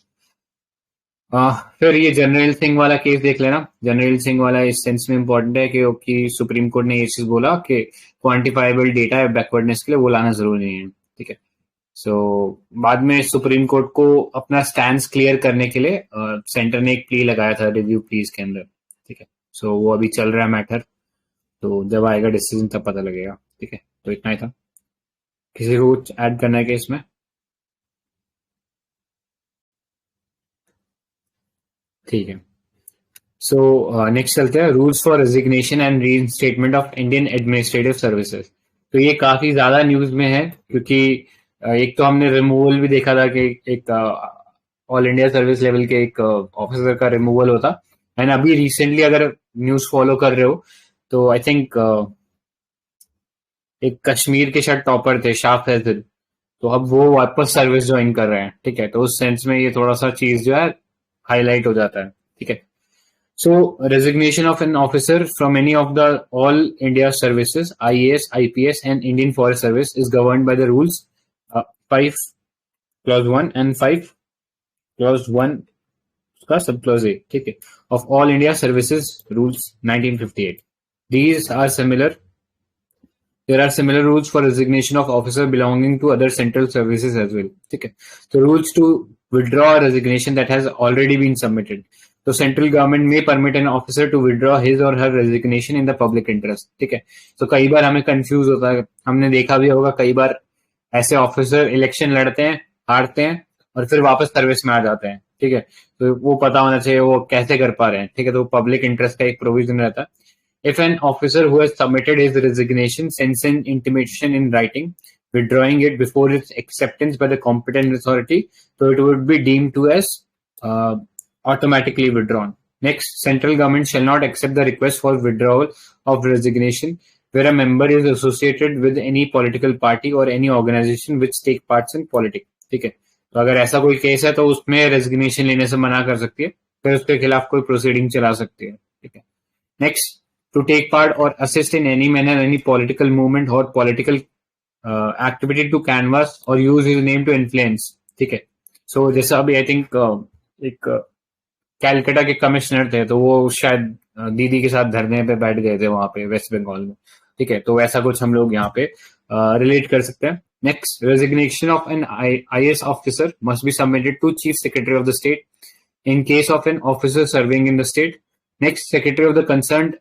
फिर ये जनरल सिंह वाला केस देख लेना। जनरल सिंह वाला इस सेंस में इंपॉर्टेंट है कि सुप्रीम कोर्ट ने ये चीज बोला कि क्वांटिफाइबल डेटा है बैकवर्डनेस के लिए वो लाना जरूरी नहीं है, ठीक है। सो बाद में सुप्रीम कोर्ट को अपना स्टैंड क्लियर करने के लिए सेंटर ने एक प्ली लगाया था रिव्यू प्लीज के अंदर, ठीक है। सो वो अभी चल रहा है मैटर, तो जब आएगा डिसीजन तब पता लगेगा, ठीक है। तो इतना ही था। किसी को ऐड करना है कि इसमें? ठीक है। सो नेक्स्ट चलते हैं, rules for resignation and reinstatement of Indian administrative services. तो ये काफी ज्यादा न्यूज में है, क्योंकि एक तो हमने रिमूवल भी देखा था कि एक ऑल इंडिया सर्विस लेवल के एक ऑफिसर का रिमूवल होता, एंड अभी रिसेंटली अगर न्यूज फॉलो कर रहे हो तो आई थिंक एक कश्मीर के शायद टॉपर थे शाह फैजल, तो अब वो वापस सर्विस ज्वाइन कर रहे हैं, ठीक है। तो उस सेंस में ये थोड़ा सा चीज जो है हाईलाइट हो जाता है, ठीक है। So, resignation of an officer from any of the all India services, IAS, IPS and Indian Forest Service is governed by the rules 5 clause 1 and 5 clause 1 का sub clause A, ठीक है, of all India services rules 1958. These are similar. There are similar rules for resignation of officer belonging to other central services as well, ठीक है। So, rules to withdraw a resignation that has already been submitted. तो central government में permit an officer to withdraw his और her resignation in the public interest, ठीक है। तो कई बार हमें कंफ्यूज होता है, हमने देखा भी होगा कई बार ऐसे ऑफिसर इलेक्शन लड़ते हैं, हारते हैं और फिर वापस सर्विस में आ जाते हैं, ठीक है। तो वो पता होना चाहिए वो कैसे कर पा रहे हैं, ठीक है। तो पब्लिक इंटरेस्ट का एक प्रोविजन रहता है। If N officer who has submitted his resignation sends N intimation in writing withdrawing it before its acceptance by the competent authority, so it would be deemed to as automatically withdrawn. Next, central government shall not accept the request for withdrawal of resignation where a member is associated with any political party or any organization which take parts in politics, ठीक है। तो अगर ऐसा कोई case है तो उसमें resignation लेने से मना कर सकती है, फिर उसके खिलाफ कोई प्रोसीडिंग चला सकती है, ठीक है। Next, to take part or assist in any manner any political movement or political activity to canvass or use his name to influence, ठीक है। सो जैसा अभी आई थिंक एक कैलकाटा के कमिश्नर थे, तो वो शायद दीदी के साथ धरने पे बैठ गए थे वहां पे वेस्ट बंगाल में, ठीक है। तो ऐसा कुछ हम लोग यहाँ पे रिलेट कर सकते हैं। Next, resignation of an IAS officer must be submitted to chief secretary of the state in case of an officer serving in the state. Next, secretary of the concerned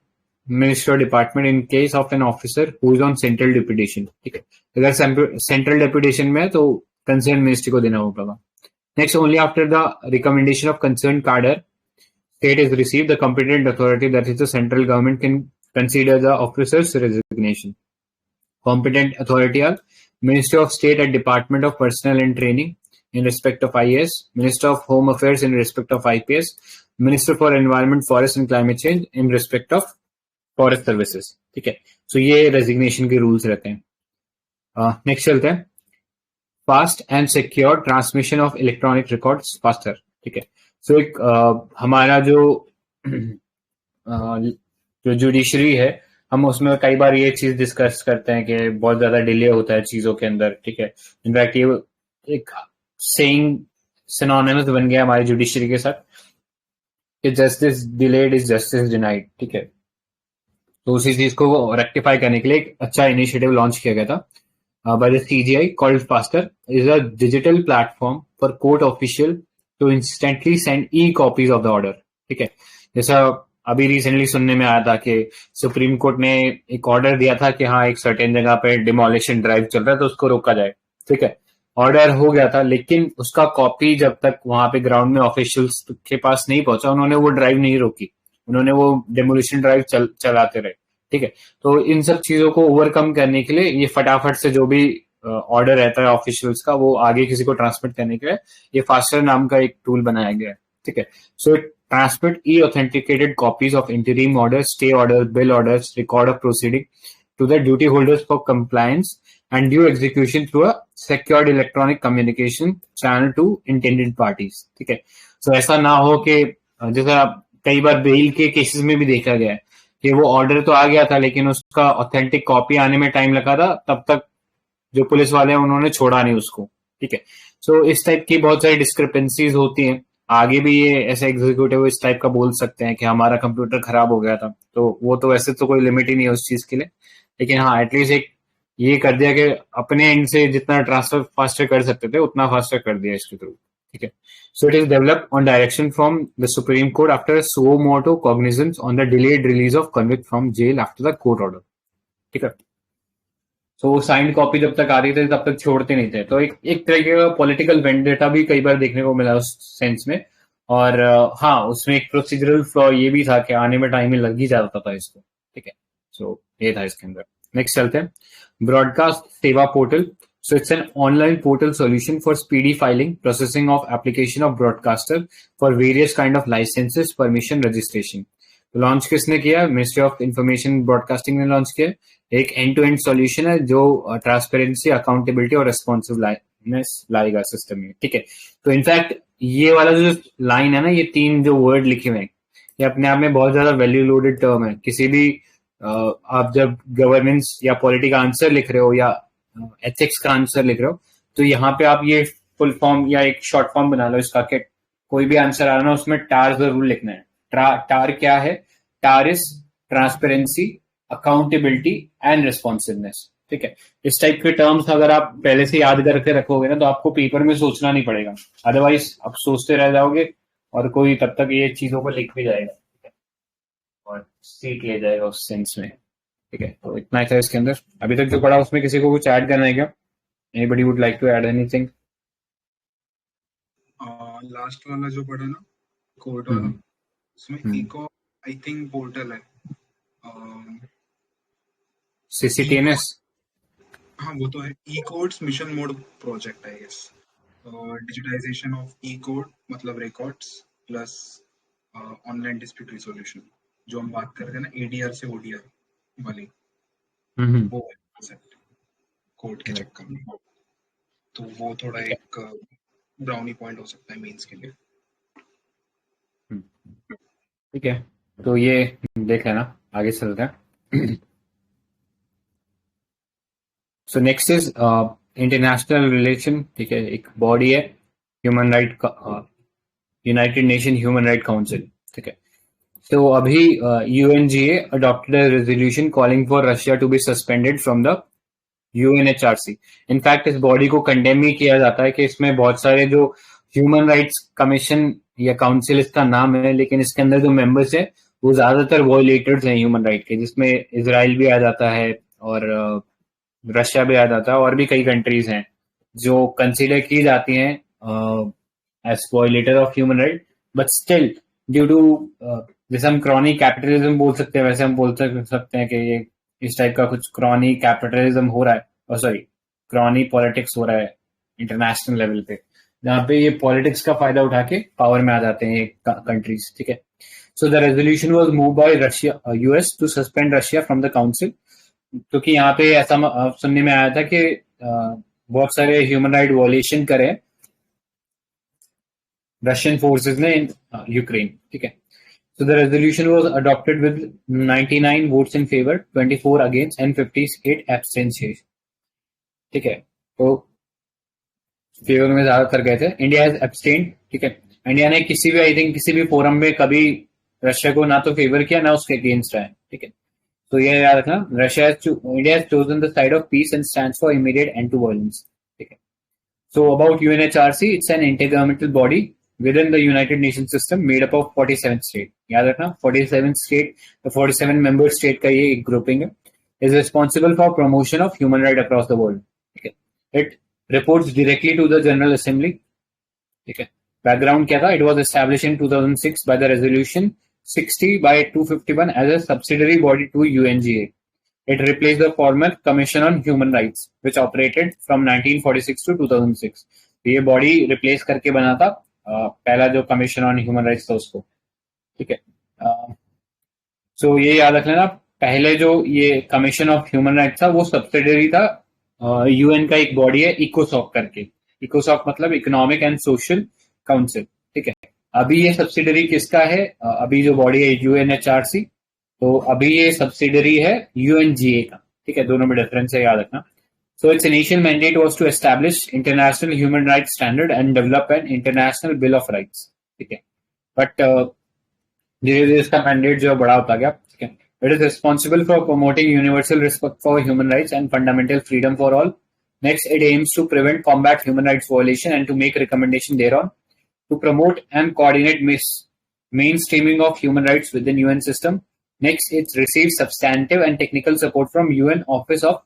minister department in case of an officer who is on central deputation, ठीक है। अगर central deputation में है तो concern ministry को देना होगा। Next, only after the recommendation of concerned cadre state is received, the competent authority, that is the central government, can consider the officer's resignation. Competent authority are Ministry of State and Department of Personnel and Training in respect of IAS, Minister of Home Affairs in respect of IPS, Minister for Environment, Forest and Climate Change in respect of Forest Services, ठीक है। So ये resignation के rules रहते हैं। Next चलते हैं, fast and secure transmission of electronic records faster, ठीक है। सो एक हमारा जो जुडिशरी है हम उसमें कई बार ये चीज डिस्कस करते हैं कि बहुत ज्यादा डिले होता है चीजों के अंदर, ठीक है। इनफैक्ट ये एक सेइंग सिनोनिमस बन गया हमारी जुडिशरी के साथ कि justice delayed is justice denied, ठीक है। तो उसी चीज को रेक्टिफाई करने के लिए एक अच्छा इनिशिएटिव लॉन्च किया गया था by the CJI called FASTER is a digital platform for court official to instantly send e copies of the order, ठीक है। जैसा अभी रिसेंटली सुनने में आया था कि सुप्रीम कोर्ट ने एक ऑर्डर दिया था कि हाँ एक सर्टेन जगह पे डिमोलिशन ड्राइव चल रहा है तो उसको रोका जाए, ठीक है। ऑर्डर हो गया था, लेकिन उसका कॉपी जब तक वहां पे ग्राउंड में ऑफिशियल्स के पास नहीं पहुंचा, उन्होंने वो ड्राइव नहीं रोकी, उन्होंने वो डेमोलिशन ड्राइव चलाते रहे, ठीक है। तो इन सब चीजों को ओवरकम करने के लिए ये फटाफट से जो भी ऑर्डर रहता है ऑफिशियल्स का वो आगे किसी को ट्रांसमिट करने के लिए ये फास्टर नाम का एक टूल बनाया गया है, ठीक है। So it transmit e authenticated copies of interim orders, stay orders, bill orders, record of proceeding to the duty holders for compliance and due execution through a secured electronic communication channel to intended parties, ठीक है। सो ऐसा ना हो कि जैसा कई बार bell के cases में भी देखा गया है कि वो ऑर्डर तो आ गया था लेकिन उसका ऑथेंटिक कॉपी आने में टाइम लगा था, तब तक जो पुलिस वाले हैं उन्होंने छोड़ा नहीं उसको, ठीक है। सो इस टाइप की बहुत सारी डिस्क्रिपेंसीज होती हैं। आगे भी ये ऐसे एग्जीक्यूटिव इस टाइप का बोल सकते हैं कि हमारा कंप्यूटर खराब हो गया था, तो वो तो वैसे तो कोई लिमिट ही नहीं है उस चीज के लिए, लेकिन हाँ एटलीस्ट एक ये कर दिया कि अपने एंड से जितना ट्रांसफर फास्टर कर सकते थे उतना फास्टर कर दिया इसके थ्रू, ठीक है। So it is developed on direction from the supreme court after suo motu cognizance on the delayed release of convict from jail after the court order, ठीक है। सो वो साइंड कॉपी जब तक आ रही थी तब तक छोड़ते नहीं थे, तो एक तरीके का पॉलिटिकल वेंडेटा भी कई बार देखने को मिला उस सेंस में। और हाँ उसमें एक प्रोसीजरल फ्लॉ ये भी था कि आने में टाइम लग ही जाता था इसको, ठीक है। सो ये था इसके अंदर। नेक्स्ट चलते हैं, ब्रॉडकास्ट सेवा portal. So it's an online portal solution for speedy filing, processing of application of broadcaster for various kind of licenses, permission, registration. तो लॉन्च किसने किया? मिनिस्ट्री ऑफ इंफॉर्मेशन ब्रॉडकास्टिंग ने लॉन्च किया। एक एंड टू एंड सॉल्यूशन है जो transparency, accountability और responsiveness लाएगा सिस्टम में, ठीक है। तो इनफैक्ट ये वाला जो लाइन है ना, ये 3 जो वर्ड लिखे हुए हैं, ये अपने आप में बहुत ज्यादा वैल्यू लोडेड टर्म है। किसी भी आप जब गवर्नेंस या पॉलिटी का आंसर लिख रहे हो या एथिक्स का आंसर लिख रहे हो, तो यहाँ पे आप ये फुल फॉर्म या एक शॉर्ट फॉर्म बना लो इसका कि कोई भी आंसर आ रहा है ना उसमें टार जरूर लिखना है। टार क्या है? TAR is transparency, accountability and responsiveness, ठीक है। इस टाइप के टर्म्स अगर आप पहले से याद करके रखोगे ना तो आपको पेपर में सोचना नहीं पड़ेगा, अदरवाइज आप सोचते रह जाओगे और कोई तब तक ये चीजों को लिख भी जाएगा, ठीक है, और सीट ले जाएगा उस सेंस में, ठीक है। तो इतना ही था इसके अंदर। अभी तक जो पढ़ा उसमें किसी को कुछ ऐड करना है क्या? Anybody would like to add anything?
Last वाला जो पढ़ा ना, कोड वाला, उसमें इको आई थिंक पोर्टल है,
सीसीटीएनएस।
हाँ वो तो है, e courts mission mode project I guess. Digitisation of e courts मतलब records plus online dispute resolution, जो हम बात कर रहे थे ना एडीआर से ओडीआर वाली, वो कॉन्सेप्ट कोड के चक्कर में, तो वो थोड़ा एक ब्राउनी पॉइंट हो सकता है मेंस के लिए,
ठीक है। तो ये देख लेना, आगे चलते हैं। So next is international relation, ठीक है। एक बॉडी है human right, united nation human right council, ठीक है। तो अभी UNGA adopted a resolution calling for Russia to be suspended from the UNHRC. In fact इस बॉडी को कंडेम ही किया जाता है कि इसमें बहुत सारे जो ह्यूमन राइट्स कमीशन या काउंसिल इसका नाम है, लेकिन इसके अंदर जो मेंबर्स है वो ज्यादातर वॉयलेटर्स हैं ह्यूमन राइट के, जिसमें इसराइल भी आ जाता है और रशिया भी आ जाता है और भी कई कंट्रीज हैं जो कंसिडर की जाती हैं as violator of human right, but still due to जैसे हम क्रॉनिक कैपिटलिज्म बोल सकते हैं वैसे हम बोल सकते हैं कि ये इस टाइप का कुछ क्रॉनिक कैपिटलिज्म हो रहा है, और सॉरी क्रॉनिक पॉलिटिक्स हो रहा है इंटरनेशनल लेवल पे, जहाँ पे ये पॉलिटिक्स का फायदा उठा के पावर में आ जाते हैं ये कंट्रीज, ठीक है। So the resolution was move by Russia US to suspend Russia from the council, क्योंकि यहाँ पे ऐसा सुनने में आया था कि बहुत सारे ह्यूमन राइट वॉयलेशन करे रशियन फोर्सेस ने इन यूक्रेन, ठीक है। So the resolution was adopted with 99 votes in favor, 24 against and 58 abstentions. ठीक है, तो फेवर में ज्यादातर गए थे. India has abstained. ठीक है, इंडिया ने किसी भी आई थिंक किसी भी फोरम में कभी रशिया को ना तो फेवर किया ना उसके अगेंस्ट रहा है. ठीक है, तो ये याद रखना. India has chosen the side of peace and stands for immediate end to violence. ठीक है. So about UNHRC, it's an intergovernmental body within the United Nations system made up of 47 states. याद रखना 47 state, the 47 member state का ये एक grouping है. Is responsible for promotion of human rights across the world. ठीक है. It reports directly to the General Assembly. ठीक है. Background क्या था? It was established in 2006 by the resolution 60/251 as a subsidiary body to UNGA. It replaced the former Commission on Human Rights, which operated from 1946 to 2006. ये body replace करके बना था पहला जो कमीशन ऑन ह्यूमन राइट्स था उसको. ठीक है, सो ये याद रख लेना. पहले जो ये कमीशन ऑफ ह्यूमन राइट्स था वो सब्सिडरी था यूएन का एक बॉडी है इकोसॉक करके. इकोसॉक मतलब इकोनॉमिक एंड सोशल काउंसिल. ठीक है, अभी ये सब्सिडरी किसका है? अभी जो बॉडी है यूएनएचआरसी, तो अभी ये सब्सिडरी है यूएनजीए का. ठीक है, दोनों में डिफरेंस है, याद रखना. So its initial mandate was to establish international human rights standard and develop an international bill of rights. ठीक है, बट धीरे धीरे इसका मैंडेट जो बड़ा होता गया. ठीक है, it is responsible for promoting universal respect for human rights and fundamental freedom for all. Next, it aims to prevent combat human rights violation and to make recommendation thereon, to promote and coordinate mainstreaming of human rights within UN system. Next, it receives substantive and technical support from UN Office of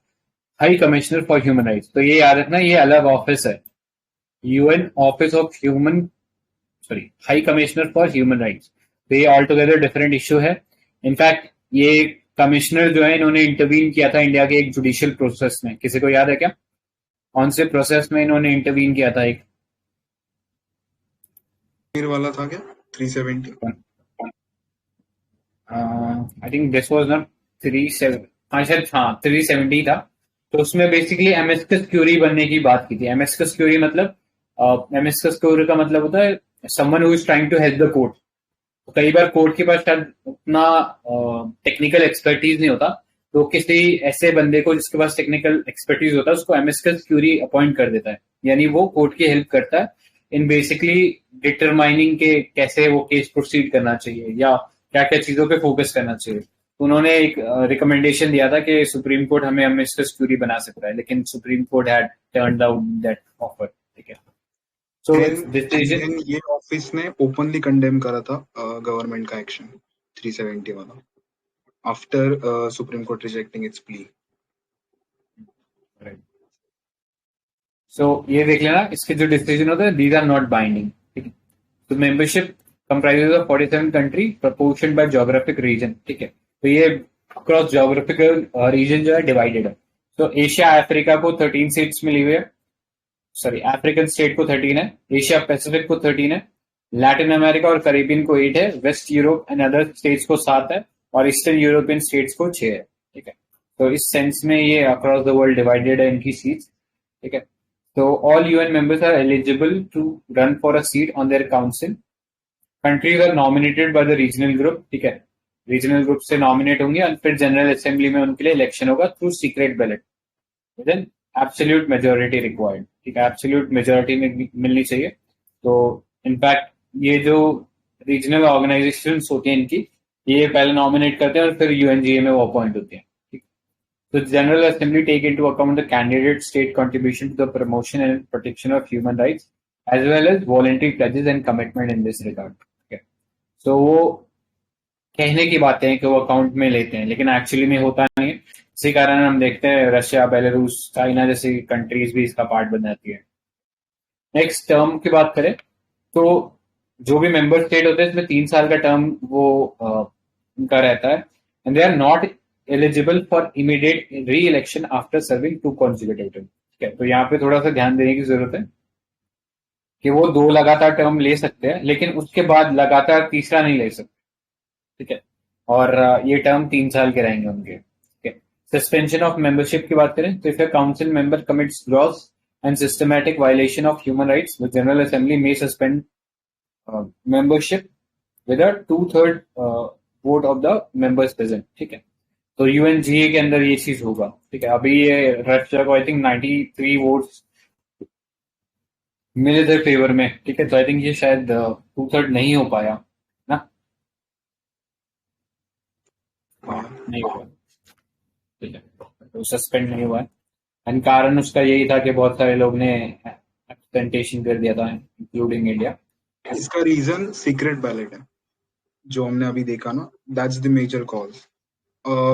High Commissioner for Human Rights. तो ये याद रखना, ये अलग office है. UN Office of High Commissioner for Human Rights. तो ये all together different issue है. इनफैक्ट ये कमिश्नर जो है इन्होंने इंटरवीन किया था इंडिया के एक जुडिशियल प्रोसेस में. किसी को याद है क्या कौन से प्रोसेस में इन्होंने इंटरवीन किया था? एक
वाला था क्या 370?
I think this was not 370 था. तो उसमें बेसिकली एमएसकस क्यूरी बनने की बात की थी. एमएसकस क्यूरी मतलब एमएसकस क्यूरी का मतलब होता है someone who is trying to help the court. तो कई बार कोर्ट के पास शायद उतना टेक्निकल एक्सपर्टीज नहीं होता, तो किसी ऐसे बंदे को जिसके पास टेक्निकल एक्सपर्टीज होता है उसको एमएसकस क्यूरी अपॉइंट कर देता है. यानी वो कोर्ट की हेल्प करता है इन बेसिकली डिटरमाइनिंग के कैसे वो केस प्रोसीड करना चाहिए या क्या क्या चीजों पे फोकस करना चाहिए. उन्होंने एक रिकमेंडेशन दिया था कि सुप्रीम कोर्ट हमें एमएसकस क्यूरी बना सकता है, लेकिन Supreme Court had turned down that offer. ठीक है, सो डिसीजन
ये ऑफिस ने ओपनली कंडेम करा था गवर्नमेंट का एक्शन 370 वाला after Supreme Court rejecting its plea.
So ये देख लेना, इसके जो डिसीजन होते हैं दीज आर नॉट बाइंडिंग. ठीक है, तो membership comprises of 47 country proportioned by geographic region. ठीक है, तो ये across geographical region जो है divided है. तो एशिया अफ्रीका को 13 states मिली हुई है. अफ्रीकन स्टेट को 13 है, एशिया पैसिफिक को 13 है, लैटिन अमेरिका और कैरिबियन को 8 है, west Europe and other states को 7 है और ईस्टर्न यूरोपियन स्टेट्स को 6 है. ठीक है, तो इस सेंस में ये अक्रॉस द वर्ल्ड डिवाइडेड है इनकी सीट्स. ठीक है, तो all UN members are eligible to run for a seat on their council. Countries are nominated by the regional group. ठीक है, रीजनल ग्रुप से नॉमिनेट होंगे और फिर जनरल असेंबली में उनके लिए इलेक्शन होगा through secret ballot. Then absolute majority required. ठीक है, एब्सोल्यूट मेजोरिटी मिलनी चाहिए. तो इनफैक्ट ये जो रीजनल ऑर्गेनाइजेशंस होती हैं इनकी, ये पहले नॉमिनेट करते हैं और फिर यूएनजीए में वो अपॉइंट होते हैं. तो general assembly take into account the candidate state contribution to the promotion and protection of human rights as well as voluntary pledges and commitment in this regard. तो वो कहने की बातें हैं कि वो अकाउंट में लेते हैं, लेकिन एक्चुअली में होता नहीं है. इसी कारण हम देखते हैं रशिया, बेलारूस, चाइना जैसी कंट्रीज भी इसका पार्ट बन जाती है. नेक्स्ट, टर्म की बात करें तो जो भी मेंबर स्टेट होते हैं इसमें 3 साल का टर्म वो उनका रहता है and they are not eligible for immediate re election after serving 2 consecutive terms. ठीक है, तो यहाँ पे थोड़ा सा ध्यान देने की जरूरत है कि वो 2 लगातार टर्म ले सकते हैं, लेकिन उसके बाद लगातार तीसरा नहीं ले सकते. ठीक है, और ये टर्म 3 साल के रहेंगे उनके. ठीक है, सस्पेंशन ऑफ मेंबरशिप की बात करें तो if A council member commits gross and systematic violation of human rights, the general assembly may suspend membership with a 2/3 vote of the members present. ठीक है, तो UNGA के अंदर ये चीज होगा. ठीक है, अभी ये रशिया को आई थिंक 93 वोट्स मिले थे फेवर में. ठीक है, तो आई थिंक ये शायद 2/3 नहीं हो पाया ना, नहीं हुआ. ठीक है, तो सस्पेंड नहीं हुआ है. एंड कारण उसका यही था कि बहुत सारे लोग ने एब्सेंटेशन कर दिया था, इंक्लूडिंग इंडिया.
इसका रीजन सीक्रेट बैलेट है, जो हमने अभी देखा ना. That's the major cause.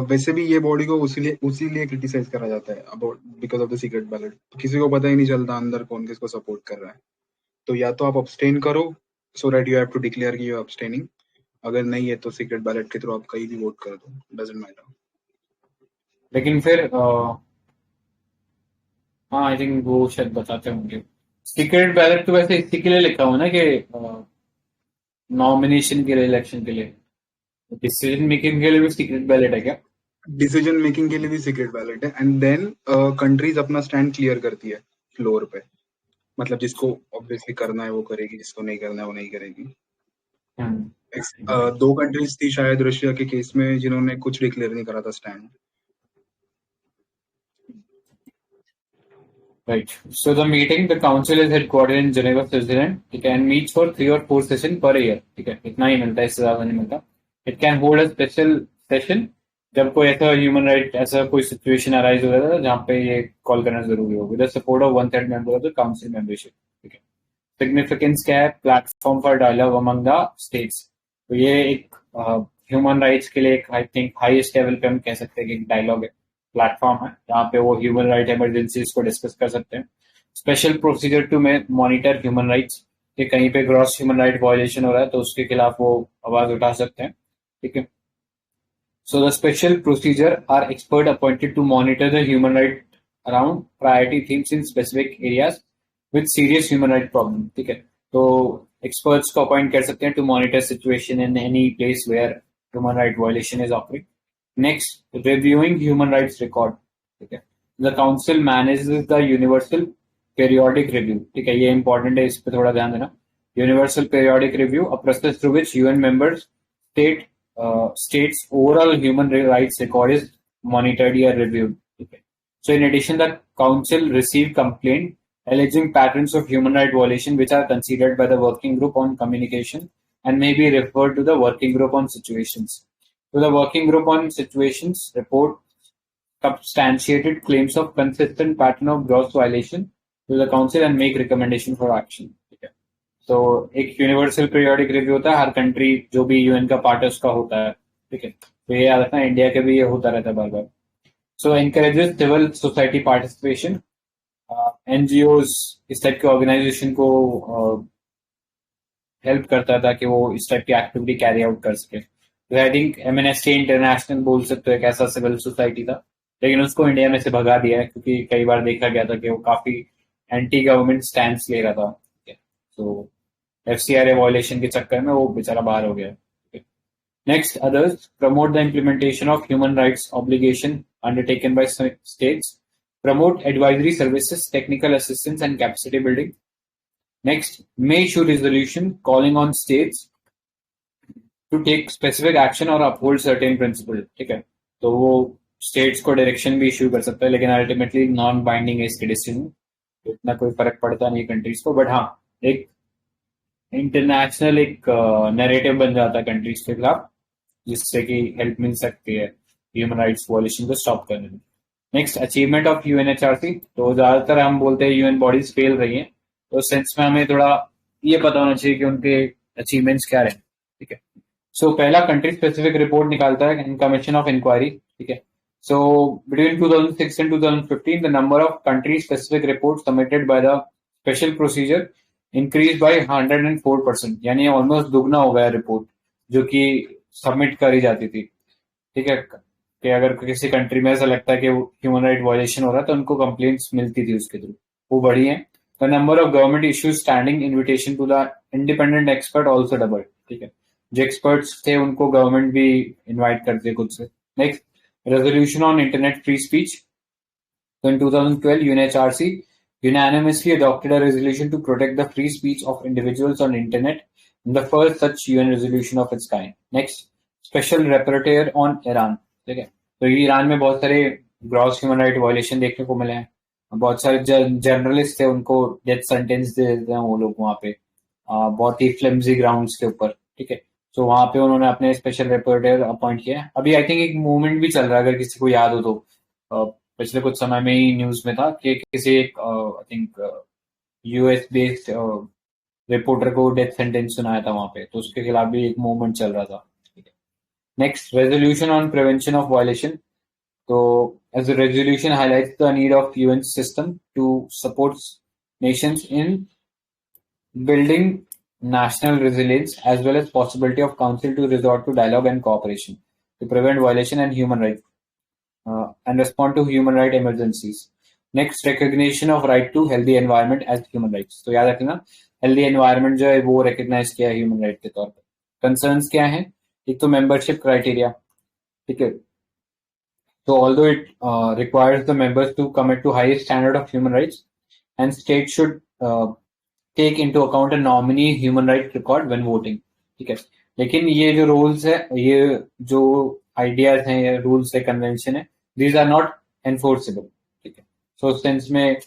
वैसे भी ये बॉडी को उसीलिए क्रिटिसाइज करा जाता है about because of the secret ballot. किसी को पता ही नहीं चलता अंदर कौन किसको सपोर्ट कर रहा है. तो या तो आप अब्सटेन करो so that you have to declare कि यू आर अब्सटेनिंग. अगर नहीं है तो सीक्रेट बैलेट के थ्रू आप कहीं भी वोट कर दो, डजंट मैटर.
लेकिन फिर हाँ, आई थिंक वो शायद बताते होंगे. सीक्रेट बैलेट तो वैसे इसी के लिए लिखा हुआ ना कि नॉमिनेशन के लिए, इलेक्शन के लिए. डिसीजन मेकिंग के लिए भी सीक्रेट बैलेट है क्या?
डिसीजन मेकिंग के लिए भी सीक्रेट बैलेट है. एंड देन कंट्रीज अपना स्टैंड क्लियर करती है फ्लोर पे. मतलब जिसको ऑब्वियसली करना है वो करेगी, जिसको नहीं करना है वो नहीं करेगी. 2 कंट्रीज थी शायद रशिया के केस में जिन्होंने कुछ डिक्लेयर नहीं करा था stand.
Right. So the meeting, the council is headquartered in Geneva, Switzerland. It can meet for 3 or 4 sessions per year. ठीक है, इतना ही मिलता है, इससे ज्यादा नहीं मिलता. It can hold a special session जब कोई ऐसा ह्यूमन राइट, ऐसा कोई सिचुएशन अराइज हो रहा था जहाँ पे ये कॉल करना जरूरी हो, with the support of 1/3 member of the council membership. ठीक है. सिग्निफिकेंस क्या है? Platform for dialogue among the states. तो ये एक ह्यूमन राइट्स के लिए एक आई थिंक हाईएस्ट लेवल पे हम कह सकते हैं कि एक डायलॉग है, प्लेटफॉर्म है जहाँ पे वो ह्यूमन राइट इमरजेंसीज को डिस्कस कर सकते हैं. Special procedure to monitor human rights, कि कहीं पे ग्रॉस ह्यूमन राइट वायलेशन हो रहा है तो उसके खिलाफ वो आवाज उठा सकते हैं. ठीक है. So the special procedure are expert appointed to monitor the human right around priority themes in specific areas with serious human right problem. ठीक है, तो एक्सपर्ट्स को अपॉइंट कर सकते हैं to monitor situation in any place where human right violation is occurring. Next, reviewing human rights record. ठीक है. The council manages the universal periodic review. ठीक है, ये important है, इस पे थोड़ा ध्यान देना. Universal periodic review, a process through which UN members states overall human rights record is monitored or reviewed. ठीक है. So in addition, the council receive complaint alleging patterns of human right violation which are considered by the working group on communication and may be referred to the working group on situations. So the working group on situations report substantiated claims of consistent pattern of gross violation to the council and make recommendation for action. ठीक है. तो एक universal periodic review होता है, हर country जो भी UN का part है उसका होता है. ठीक है, तो ये याद रखना, इंडिया के भी ये होता रहता है बार बार. So encourages civil society participation. NGOs इस टाइप के ऑर्गेनाइजेशन को हेल्प करता था कि वो इस टाइप की एक्टिविटी कैरी आउट कर सके. आई थिंक एमनेस्टी इंटरनेशनल बोल सकते हो एक ऐसा सिविल सोसाइटी था, लेकिन उसको इंडिया में से भगा दिया है क्योंकि कई बार देखा गया था कि वो काफी एंटी गवर्नमेंट स्टैंड ले रहा था. तो FCRA वायलेशन के चक्कर में वो बेचारा बाहर हो गया. Next, others promote the implementation of human rights obligation undertaken by states, promote advisory services, technical assistance and capacity building. Next, may issue resolution calling on states to take specific action or uphold certain principle. ठीक है, तो वो states को direction भी issue कर सकता है, लेकिन अल्टीमेटली नॉन बाइंडिंग है इसके डिसीजन, इतना कोई फर्क पड़ता नहीं कंट्रीज को. बट हाँ, एक इंटरनेशनल एक नैरेटिव बन जाता है कंट्रीज के खिलाफ, जिससे कि हेल्प मिल सकती है ह्यूमन राइट्स वायलेशन को स्टॉप करने में. Next, achievement of UNHRC. तो ज्यादातर हम बोलते हैं यूएन बॉडीज फेल रही हैं, तो सेंस में हमें थोड़ा ये पता होना चाहिए कि उनके अचीवमेंट्स क्या रहे. ठीक है, सो पहला कंट्री स्पेसिफिक रिपोर्ट निकालता है कमीशन ऑफ इंक्वायरी. ठीक है, so between 2006 and 2015 the number of country specific report submitted by the special procedure increase by 104%, यानी ऑलमोस्ट दुगना हो गया रिपोर्ट जो कि सबमिट करी जाती थी. ठीक है, कि अगर किसी कंट्री में ऐसा लगता है कि ह्यूमन राइट वायलेशन हो रहा है तो उनको कंप्लेंट्स मिलती थी उसके थ्रू, वो बढ़ी है. The number of government issues standing invitation to the independent expert also double. ठीक है, जो एक्सपर्ट्स थे उनको गवर्नमेंट भी इनवाइट करते खुद से. Next, resolution on internet free speech. So in 2012, UNHRC unanimously adopted a resolution to protect the free speech of individuals on internet the first such UN resolution of its kind. Next, special rapporteur on Iran. ठीक है, तो Iran में बहुत सारे gross human right violation देखने को मिले हैं. बहुत सारे जर्नलिस्ट थे, उनको डेथ सेंटेंस दे देते हैं वो लोग वहां पे, बहुत ही फ्लिम्सी ग्राउंड्स के ऊपर. ठीक है, तो वहां पे उन्होंने अपने स्पेशल रिपोर्टर अपॉइंट किया है. अभी आई थिंक एक मूवमेंट भी चल रहा है, अगर किसी को याद हो तो. पिछले कुछ समय में ही न्यूज में था कि किसी एक I think US based reporter को डेथ सेंटेंस सुनाया था वहां पे, तो उसके खिलाफ भी एक मूवमेंट चल रहा था. Next, resolution on prevention of violation. तो as the resolution highlights the need of UN system to support nations in building national resilience as well as possibility of council to resort to dialogue and cooperation to prevent violation and human rights and respond to human right emergencies. Next, recognition of right to healthy environment as human rights. तो याद रखना, healthy environment जो है वो recognize किया है human right के तौर पर. Concerns क्या है? एक तो membership criteria. ठीक है, so although it requires the members to commit to highest standard of human rights, and states should take into account a nominee human rights record when voting. ठीक है, लेकिन ये जो रूल्स है, ये जो आइडियाज हैं, ये रूल्स है, कन्वेंशन है, दीज आर नॉट एनफोर्सेबल. ठीक है, सो उस सेंस में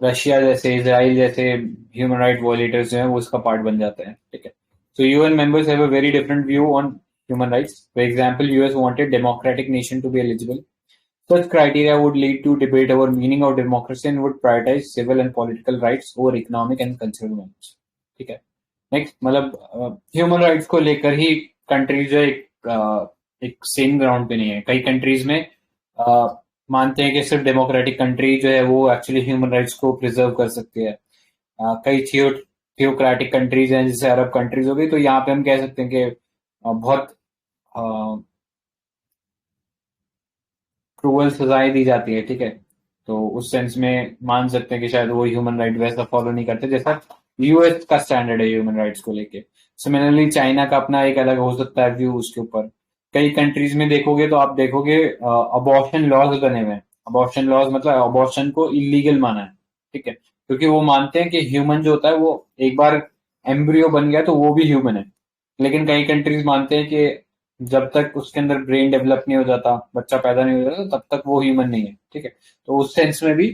रशिया जैसे, इजराइल जैसे ह्यूमन राइट वॉयलेटर्स जो हैं वो उसका पार्ट बन जाते हैं. ठीक है, so UN members have a very different view on human rights. For example, US wanted democratic nation to be eligible. Such criteria would lead to debate over meaning of democracy and would prioritize civil and political rights over economic and cultural ones. ठीक है, next, मतलब human rights को लेकर ही countries जो एक same ground पे नहीं है. कई कंट्रीज में मानते हैं कि सिर्फ डेमोक्रेटिक कंट्री जो है वो एक्चुअली ह्यूमन राइट्स को प्रिजर्व कर सकती है. कई थियोक्रेटिक कंट्रीज हैं, जैसे अरब कंट्रीज हो गई, तो यहाँ पे हम कह सकते हैं कि बहुत क्रूअल सजाएं दी जाती है. ठीक है, तो उस सेंस में मान सकते हैं कि शायद वो ह्यूमन राइट वैसा फॉलो नहीं करते जैसा यूएस का स्टैंडर्ड है ह्यूमन राइट्स को लेके. सिमिलरली चाइना का अपना एक अलग हो सकता है व्यू उसके ऊपर. कई कंट्रीज में देखोगे तो आप देखोगे अबॉर्शन लॉज बने हुए हैं. अबॉर्शन लॉज मतलब अबॉर्शन को इलीगल माना है. ठीक है, क्योंकि वो मानते हैं कि ह्यूमन जो होता है वो एक बार एम्ब्रियो बन गया तो वो भी ह्यूमन है. लेकिन कई कंट्रीज मानते हैं कि जब तक उसके अंदर ब्रेन डेवलप नहीं हो जाता, बच्चा पैदा नहीं हो जाता, तब तक वो ह्यूमन नहीं है. ठीक है, तो उस सेंस में भी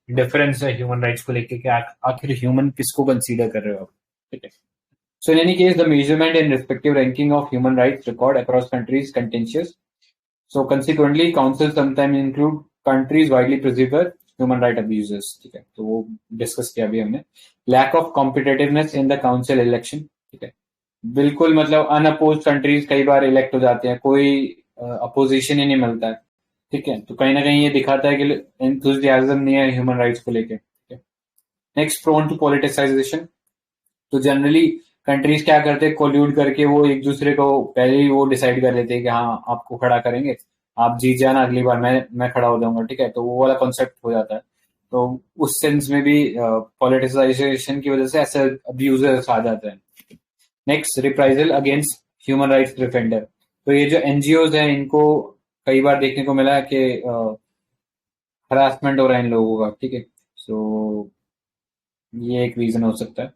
डिफरेंस है ह्यूमन राइट्स को लेके कि आखिर ह्यूमन किसको कंसीडर कर रहे हो आप. ठीक है, so in any case the measurement and respective ranking of human rights record across countries contentious. So consequently councils sometimes include countries widely perceived human right abuses. ठीक है, तो वो डिस्कस किया अभी हमने. lack of competitiveness in the council election. ठीक है, बिल्कुल मतलब अनअपोज कंट्रीज कई बार इलेक्ट हो जाते हैं, कोई अपोजिशन ही नहीं मिलता है. ठीक है, तो कहीं ना कहीं ये दिखाता है कि एंथुसियाज्म नहीं है ह्यूमन राइट्स को लेके. Next, prone to politicisation. तो जनरली कंट्रीज क्या करते हैं, कोल्यूड करके वो एक दूसरे को पहले ही वो डिसाइड कर लेते हैं कि हाँ आपको खड़ा करेंगे, आप जीत जाना, अगली बार मैं खड़ा हो जाऊंगा. ठीक है, तो वो वाला कॉन्सेप्ट हो जाता है. तो उस सेंस में भी पॉलिटिसाइजेशन की वजह से ऐसे अब्यूजर्स आ जाते हैं. Next, reprisal against human rights defender. तो ये जो एनजीओज हैं इनको कई बार देखने को मिला है कि हरासमेंट हो रहा है इन लोगों का. ठीक है, सो ये एक रीजन हो सकता है.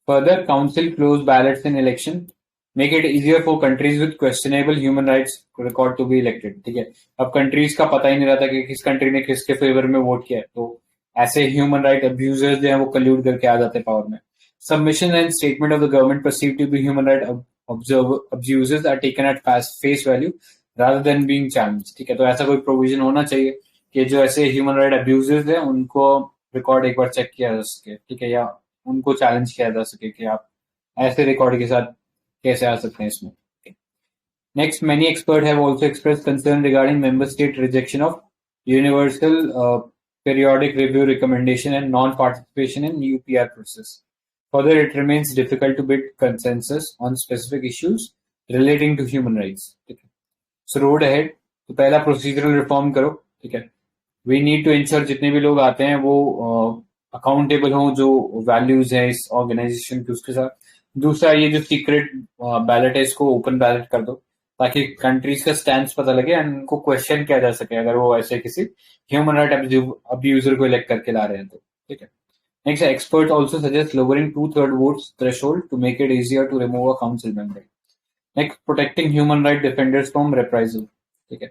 Further, council close ballots in election make it easier for countries with questionable human rights record to be elected. ठीक है, अब कंट्रीज का पता ही नहीं रहता कि किस कंट्री ने किसके फेवर में वोट किया है, तो ऐसे ह्यूमन राइट अब्यूजर्स जो है वो कल्यूड करके आ जाते हैं पावर में. Submission and statement of the government perceived to be human right abuses are taken at face value rather than being challenged. ठीक है, तो ऐसा कोई प्रोविजन होना चाहिए कि जो ऐसे ह्यूमन राइट अब्यूजेस हैं उनको रिकॉर्ड एक बार चेक किया जा सके. ठीक है, या उनको चैलेंज किया जा सके कि आप ऐसे रिकॉर्ड के साथ कैसे आ सकते हैं इसमें. Next, many experts have also expressed concern regarding member state rejection of universal periodic review recommendation and non-participation in UPR process. Further, it remains difficult to build consensus on specific issues relating to human rights. ठीक है, so road ahead. तो पहला procedural reform करो. ठीक है, we need to ensure जितने भी लोग आते हैं वो accountable हों जो values हैं इस organization के उसके साथ. दूसरा, ये जो secret ballot है इसको open ballot कर दो ताकि countries का stance पता लगे और उनको question किया जा सके अगर वो ऐसे किसी human right abuser को elect करके ला रहे हैं तो. ठीक है, Next, experts also suggest lowering 2/3 votes threshold to make it easier to remove a council member. Next, protecting human right defenders from reprisal. ठीक है,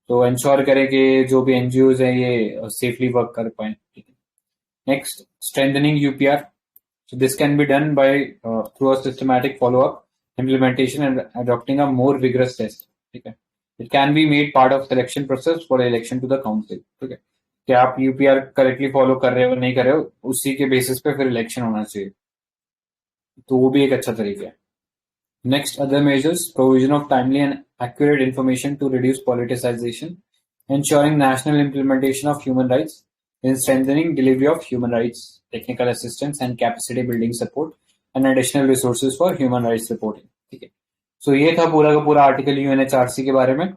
तो इंश्योर करे कि जो भी एनजीओज हैं ये सेफली वर्क कर पाए. ठीक है. Next, strengthening UPR. So this can be done by through a systematic follow-up, implementation, and adopting a more rigorous test. ठीक है. It can be made part of selection process for election to the council. ठीक है, कि आप UPR correctly follow कर रहे हो नहीं कर रहे हो, उसी के बेसिस पे फिर इलेक्शन होना चाहिए. तो वो भी एक अच्छा तरीका है. Next, other measures: provision of timely and accurate information to reduce politicization, ensuring national implementation of human rights, in strengthening delivery of human rights, technical assistance and capacity building support, and additional resources for human rights reporting. ठीक है, सो ये था पूरा का पूरा article UNHRC के बारे में.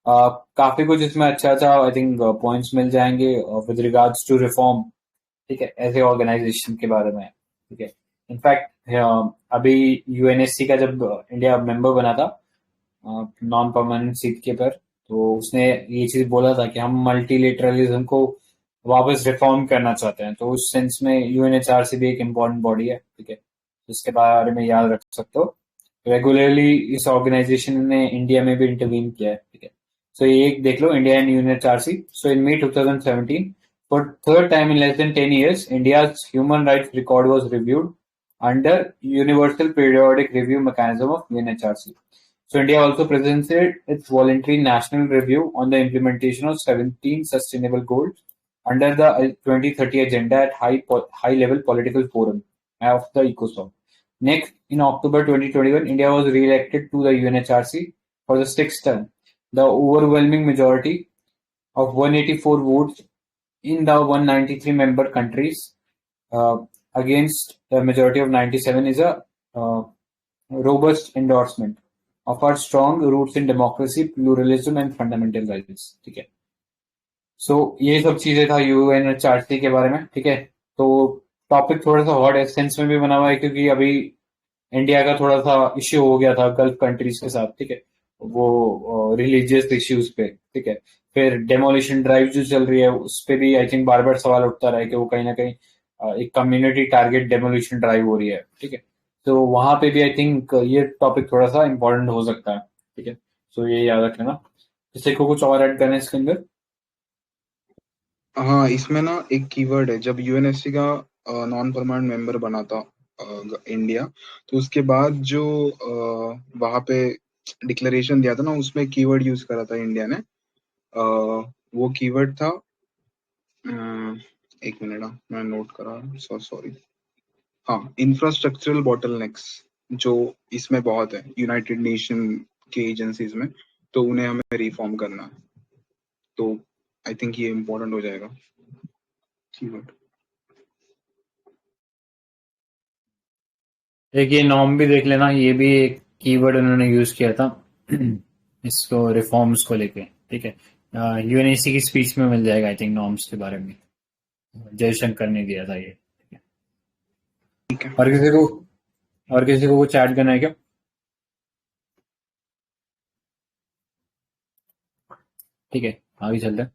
काफी कुछ इसमें अच्छा अच्छा आई थिंक पॉइंट्स मिल जाएंगे विद रिगार्ड्स टू रिफॉर्म. ठीक है, ऐसे ऑर्गेनाइजेशन के बारे में. ठीक है, इनफैक्ट अभी यूएनएससी का जब इंडिया मेंबर बना था नॉन परमानेंट सीट के पर, तो उसने ये चीज बोला था कि हम मल्टीलेटरलिज्म को वापस रिफॉर्म करना चाहते हैं. तो उस सेंस में यूएनएचआरसी भी एक इम्पोर्टेंट बॉडी है. ठीक है, इसके बारे में याद रख सकते हो. रेगुलरली इस ऑर्गेनाइजेशन ने इंडिया में भी इंटरवीन किया है. ठीक है, सो ये एक देख लो, India and UNHRC. So in May 2017, for third time in less than 10 years, India's human rights record was reviewed under Universal Periodic Review mechanism of UNHRC. So India also presented its voluntary national review on the implementation of 17 sustainable goals under the 2030 agenda at high-level political forum of the ECOSOC. Next, in October 2021, India was re-elected to the UNHRC for the 6th term. The overwhelming majority of 184 votes in the 193 member countries against the majority of 97 is a robust endorsement of our strong roots in democracy, pluralism and fundamental rights. ठीक है, सो ये सब चीजें था UNHRC के बारे में. ठीक है, तो टॉपिक थोड़ा सा हॉट एसेंस में भी बना हुआ है क्योंकि अभी इंडिया का थोड़ा सा इश्यू हो गया था गल्फ कंट्रीज के साथ. ठीक है, वो रिलीजियस इश्यूज पे. ठीक है, फिर डेमोलिशन ड्राइव जो चल रही है उस पे भी आई थिंक बार बार सवाल उठता रहा है कि वो कहीं ना कहीं एक कम्युनिटी टारगेट डेमोलिशन ड्राइव हो रही है. ठीक है, तो वहां पे भी आई थिंक ये टॉपिक थोड़ा सा इम्पोर्टेंट हो सकता है. ठीक है, सो ये याद रखना. किसी को कुछ और ऐड करना है इसके अंदर?
हाँ, इसमें ना एक कीवर्ड है. जब यूएनएससी का नॉन परमानेंट मेंबर बना था इंडिया, तो उसके बाद जो वहां पे डिक्लेरेशन दिया था ना, उसमें कीवर्ड यूज करा था इंडिया ने. वो कीवर्ड था, एक मिनट मैं नोट करा, सॉरी. हाँ, इंफ्रास्ट्रक्चरल बॉटलनेक्स, जो इसमें बहुत है यूनाइटेड नेशन के एजेंसीज में, तो उन्हें हमें रिफॉर्म करना है. तो आई थिंक ये इम्पोर्टेंट हो जाएगा कीवर्ड.
एक ये नॉर्म भी देख लेना, ये भी एक कीवर्ड उन्होंने यूज किया था इसको रिफॉर्म्स को लेके. ठीक है, यूएनएससी की स्पीच में मिल जाएगा आई थिंक नॉर्म्स के बारे में. जयशंकर ने दिया था ये.
ठीक है,
और किसी को कुछ ऐड करना है क्या? ठीक है, आगे चलते हैं.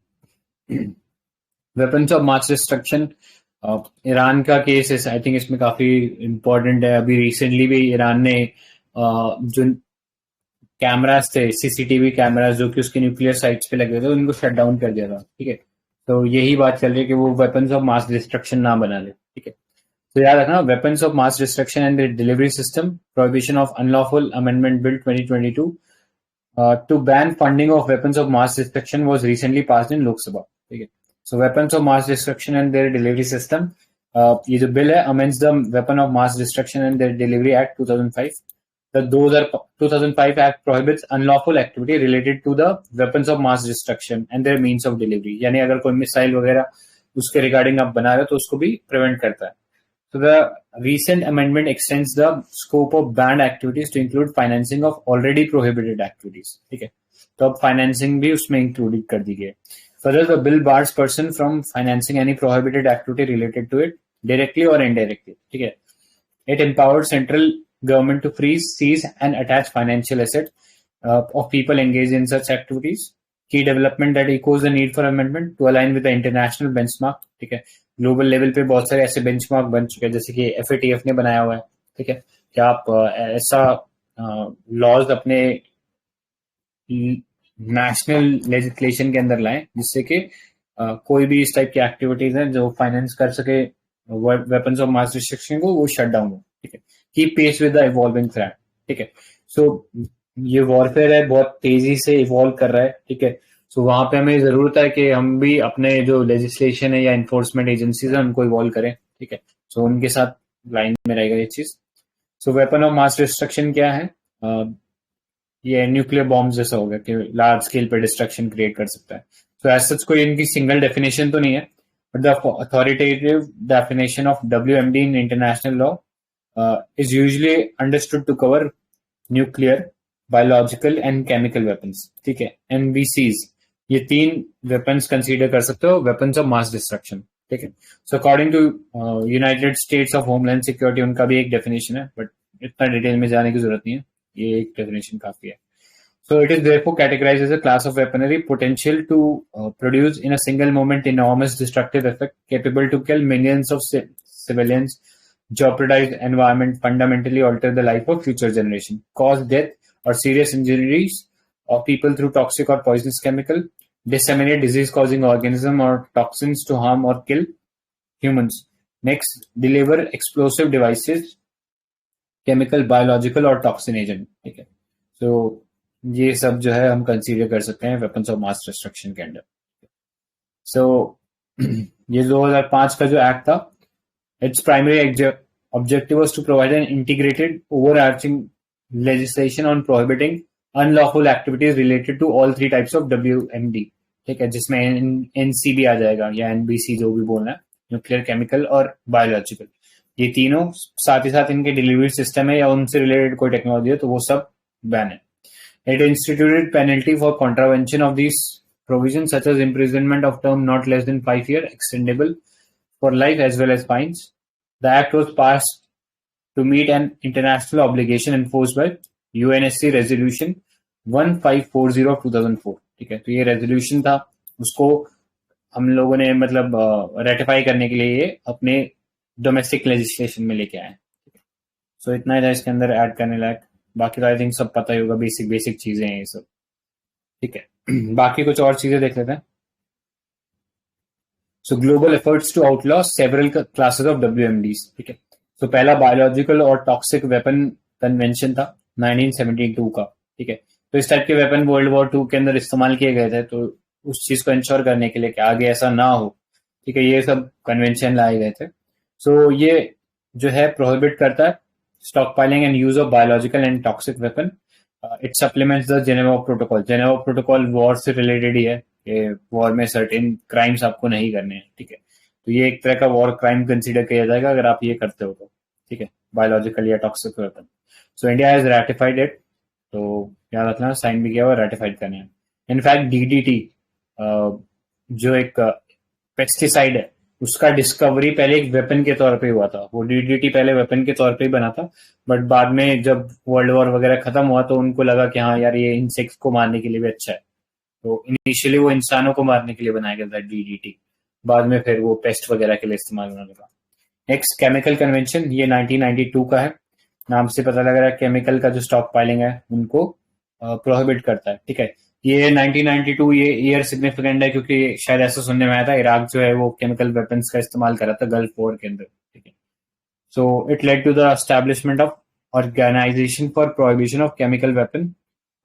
Weapons of mass destruction, Iran का केस है आई थिंक इसमें काफी इम्पोर्टेंट है. अभी रिसेंटली भी ईरान ने जो कैमरास थे, सीसीटीवी कैमरास जो कि उसके न्यूक्लियर साइट्स पे लगे थे, उनको शट डाउन कर दिया था. ठीक है, तो यही बात चल रही है कि वो वेपन्स ऑफ मास डिस्ट्रक्शन ना बना ले. ठीक है, तो याद रखना, weapons of mass destruction and delivery system, prohibition of unlawful amendment bill 2022 to ban funding of weapons of mass destruction was recently passed in Lok Sabha. ठीक है, so weapons of mass destruction and their delivery system, ये जो bill है amends the Weapon of Mass Destruction and their Delivery Act 2005. The 2005 Act prohibits unlawful activity related to the weapons of mass destruction and their means of delivery. यानी अगर कोई missile वगैरह उसके regarding आप बना रहे हो तो उसको भी प्रिवेंट करता है. So the recent amendment extends the scope of banned activities to include financing of already prohibited activities. ठीक है, तो अब financing भी उसमें included कर दी गई है. Further, the bill bars person from financing any prohibited activity related to it directly or indirectly. ठीक है, it empowers central government to freeze, seize, and attach financial assets of people engaged in such activities. Key development that echoes the need for amendment to align with the international benchmark. ठीक है, global level पे बहुत सारे ऐसे benchmark बन चुके हैं, जैसे कि FATF ने बनाया हुआ है, ठीक है, कि आप ऐसा लॉज अपने नेशनल लेजिस्लेशन के अंदर लाएं जिससे कि कोई भी इस टाइप की एक्टिविटीज हैं जो फाइनेंस कर सके वेपन्स ऑफ मास डिस्ट्रक्शन को, वो शट डाउन हो, ठीक है, keep pace with the evolving threat, ठीक है। सो ये वॉरफेयर है, बहुत तेजी से इवॉल्व कर रहा है, ठीक है। सो वहां पे हमें जरूरत है कि हम भी अपने जो लेजिस्लेशन है या इन्फोर्समेंट एजेंसीज है उनको इवॉल्व करें, ठीक है। सो उनके साथ लाइन में रहेगा ये चीज। सो वेपन ऑफ मास डिस्ट्रक्शन क्या है? ये न्यूक्लियर बॉम्ब जैसा हो गया कि लार्ज स्केल पे डिस्ट्रक्शन क्रिएट कर सकता है। तो एज सच कोई इनकी सिंगल डेफिनेशन तो नहीं है, but the authoritative definition of WMD in international law is usually understood to cover nuclear, biological and chemical weapons, ठीक है, NBCs। ये 3 वेपन्स कंसीडर कर सकते हो वेपन्स ऑफ मास डिस्ट्रक्शन, ठीक है। So according to United States of homeland security, उनका भी एक डेफिनेशन है, बट इतना डिटेल में जाने की जरूरत नहीं है, ये एक डेफिनेशन काफी है। So it is therefore categorized as a class of weaponry potential to produce in a single moment enormous destructive effect, capable to kill millions of civilians, jeopardize environment, fundamentally alter the life of future generation, cause death or serious injuries of people through toxic or poisonous chemical, disseminate disease-causing organism or toxins to harm or kill humans. Next, deliver explosive devices, chemical, biological और toxin agent, ठीक है। So ये सब जो है हम consider कर सकते हैं वेपन्स ऑफ मास डिस्ट्रक्शन के अंडर। सो ये 2005 का जो एक्ट था, its primary objective was to provide an integrated overarching legislation on prohibiting unlawful activities related to all 3 types of WMD, ठीक है, जिसमें NCB आ जाएगा या NBC जो भी बोलना है, न्यूक्लियर, केमिकल और बायोलॉजिकल। ये तीनों साथ ही साथ इनके डिलीवरी सिस्टम है या उनसे रिलेटेड कोई टेक्नोलॉजी है तो वो सब बैन है। It instituted penalty for contravention of these provisions, such as imprisonment of term not less than 5 years, extendable for life, as well as fines. The act was passed to meet an international obligation enforced by UNSC Resolution 1540 of 2004, ठीक है। तो ये resolution था, उसको हम लोगों ने मतलब रेटिफाई करने के लिए ये अपने डोमेस्टिक लेजिस्लेशन में लेके आए। सो इतना ही था इसके अंदर ऐड करने लायक, बाकी तो आई थिंक सब पता ही होगा, बेसिक चीजें हैं ये सब, ठीक है। बाकी कुछ और चीजें देख लेते हैं। So global efforts to outlaw several classes of WMDs, ठीक है। तो पहला बायोलॉजिकल और टॉक्सिक वेपन कन्वेंशन था 1972 का, ठीक है। तो इस टाइप के वेपन वर्ल्ड वॉर 2 के अंदर इस्तेमाल किए गए थे, तो उस चीज को इंश्योर करने के लिए कि आगे ऐसा ना हो, ठीक है, ये सब कन्वेंशन लाए गए थे। सो ये जो है प्रोहिबिट करता है stockpiling and use of biological and toxic weapon. It supplements the Geneva Protocol. Geneva Protocol war से रिलेटेड ही है कि वॉर में सर्टेन क्राइम्स आपको नहीं करने हैं, ठीक है। तो ये एक तरह का वॉर क्राइम कंसीडर किया जाएगा अगर आप ये करते हो तो, ठीक है, बायोलॉजिकल या toxic weapon. So India has ratified it, तो याद रखना साइन भी किया हुआ, रैटिफाइड करने हैं। इनफैक्ट DDT जो एक पेस्टिसाइड है, उसका डिस्कवरी पहले एक वेपन के तौर पे हुआ था। वो DDT पहले वेपन के तौर पे ही बना था, बट बाद में जब वर्ल्ड वॉर वगैरह खत्म हुआ तो उनको लगा कि हाँ यार ये इंसेक्ट्स को मारने के लिए भी अच्छा है, तो इनिशियली वो इंसानों को मारने के लिए बनाया गया था DDT, बाद में फिर वो पेस्ट वगैरह के लिए इस्तेमाल होने लगा। नेक्स्ट केमिकल कन्वेंशन, ये 1992 का है, नाम से पता लग रहा है केमिकल का जो स्टॉक पाइलिंग है उनको प्रोहिबिट करता है, ठीक है। ये 1992 ये ईयर सिग्निफिकेंट है क्योंकि शायद ऐसा सुनने में आया था इराक जो है वो केमिकल वेपन्स का इस्तेमाल कर रहा था गल्फ वॉर के अंदर, ठीक है। So it led to the establishment of organisation for prohibition of chemical weapon,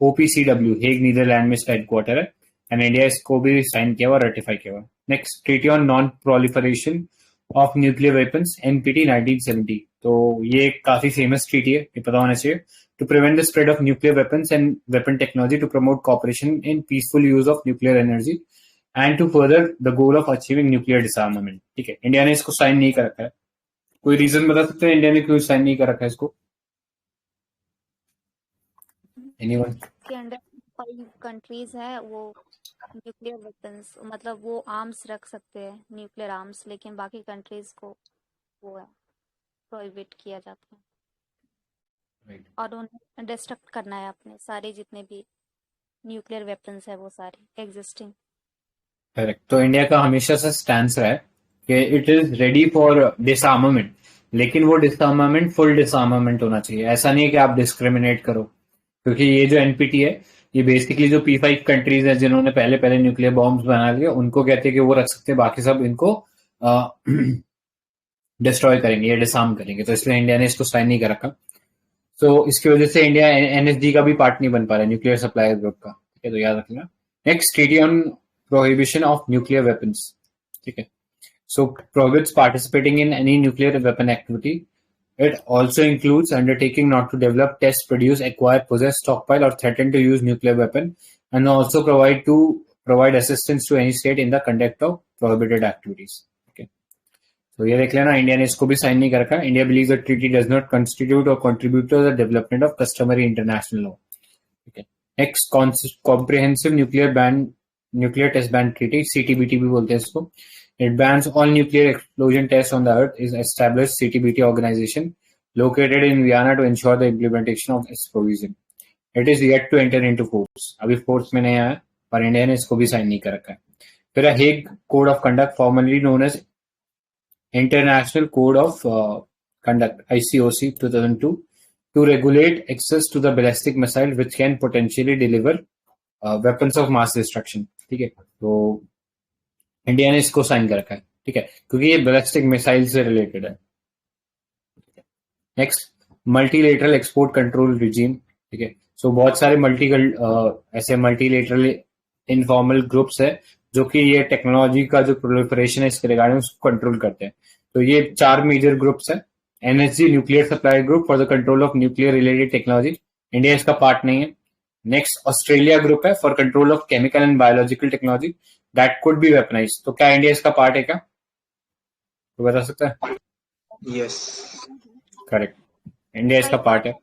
OPCW, Hague Netherlands में इसका हेडक्वार्टर है, एंड इंडिया इसको भी साइन किया हुआ, रेटिफाई किया हुआ। Next, treaty on non proliferation of nuclear weapons, NPT 1970। तो ये काफी फेमस ट्रीटी है, ये पता होना चाहिए। To prevent the spread of nuclear weapons and weapon technology, to promote cooperation in peaceful use of nuclear energy, and to further the goal of achieving nuclear disarmament, ठीक है। इंडिया ने इसको sign नहीं कर रखा है, कोई रीजन बता सकते हैं इंडिया ने क्यों साइन नहीं कर रखा है इसको? एनीवन?
के अंडर 5 कंट्रीज है वो न्यूक्लियर वेपन्स, मतलब वो आर्म्स रख सकते हैं, न्यूक्लियर आर्म्स, लेकिन बाकी कंट्रीज को वो है प्रोहिबिट किया जाता है और उन्हें डिस्ट्रक्ट करना है अपने सारे जितने भी न्यूक्लियर वेपन्स है वो सारे एग्जिस्टिंग।
करेक्ट। तो इंडिया का हमेशा से स्टैंस रहा है कि इट इज रेडी फॉर डिसआर्मामेंट, लेकिन वो डिसआर्मामेंट फुल डिसआर्मामेंट होना चाहिए। ऐसा नहीं है कि आप डिस्क्रिमिनेट करो, क्योंकि ये जो एनपीटी है ये बेसिकली जो P5 कंट्रीज है जिन्होंने पहले पहले न्यूक्लियर बॉम्ब्स बना लिए उनको कहते हैं कि वो रख सकते हैं, बाकी सब इनको डिस्ट्रॉय करेंगे या डिसआर्म करेंगे, तो इसलिए इंडिया ने इसको साइन नहीं कर रखा। तो इसकी वजह से इंडिया एनएसजी का भी पार्ट नहीं बन पा रहा है, न्यूक्लियर सप्लायर ग्रुप का, ठीक है, तो याद रखना। Next, treaty on prohibition of nuclear weapons, ठीक है, so prohibits participating in any nuclear weapon activity. It also includes undertaking not to develop, test, produce, acquire, possess, stockpile, or threaten to use nuclear weapon, and also provide assistance to any state in the conduct of prohibited activities. Okay. तो ये देख लेना, India ने इसको भी sign नहीं कर रखा। India believes the treaty does not constitute or contribute to the development of customary international law. Okay. Next, comprehensive nuclear test ban treaty, CTBT भी बोलते हैं इसको. It bans all nuclear explosion tests on the Earth. Is established CTBT organization located in Vienna to ensure the implementation of its provision. It is yet to enter into force. अभी force में नहीं आया, पर India ने इसको भी sign नहीं कर रखा है। फिर Hague code of conduct, formally known as international code of conduct ICOC 2002, to regulate access to the ballistic missile which can potentially deliver weapons of mass destruction. ठीक है, तो इंडिया ने इसको साइन कर रखा है, ठीक है, क्योंकि ये बैलिस्टिक मिसाइल से रिलेटेड है। Next, multilateral export control regime, ठीक है, सो बहुत सारे ऐसे मल्टीलेटरल इनफॉर्मल ग्रुप्स है जो कि ये टेक्नोलॉजी का जो प्रोलिफरेशन है इसके रिगार्डिंग उसको कंट्रोल करते हैं। तो ये 4 मेजर ग्रुप्स है। NSG, nuclear supply group for the control of nuclear related technology, India इसका पार्ट नहीं है। नेक्स्ट, ऑस्ट्रेलिया ग्रुप है for control of chemical and biological technology, that could be weaponised. तो क्या इंडिया इसका पार्ट है क्या, तो बता सकता है?
यस,
करेक्ट, इंडिया इसका पार्ट है,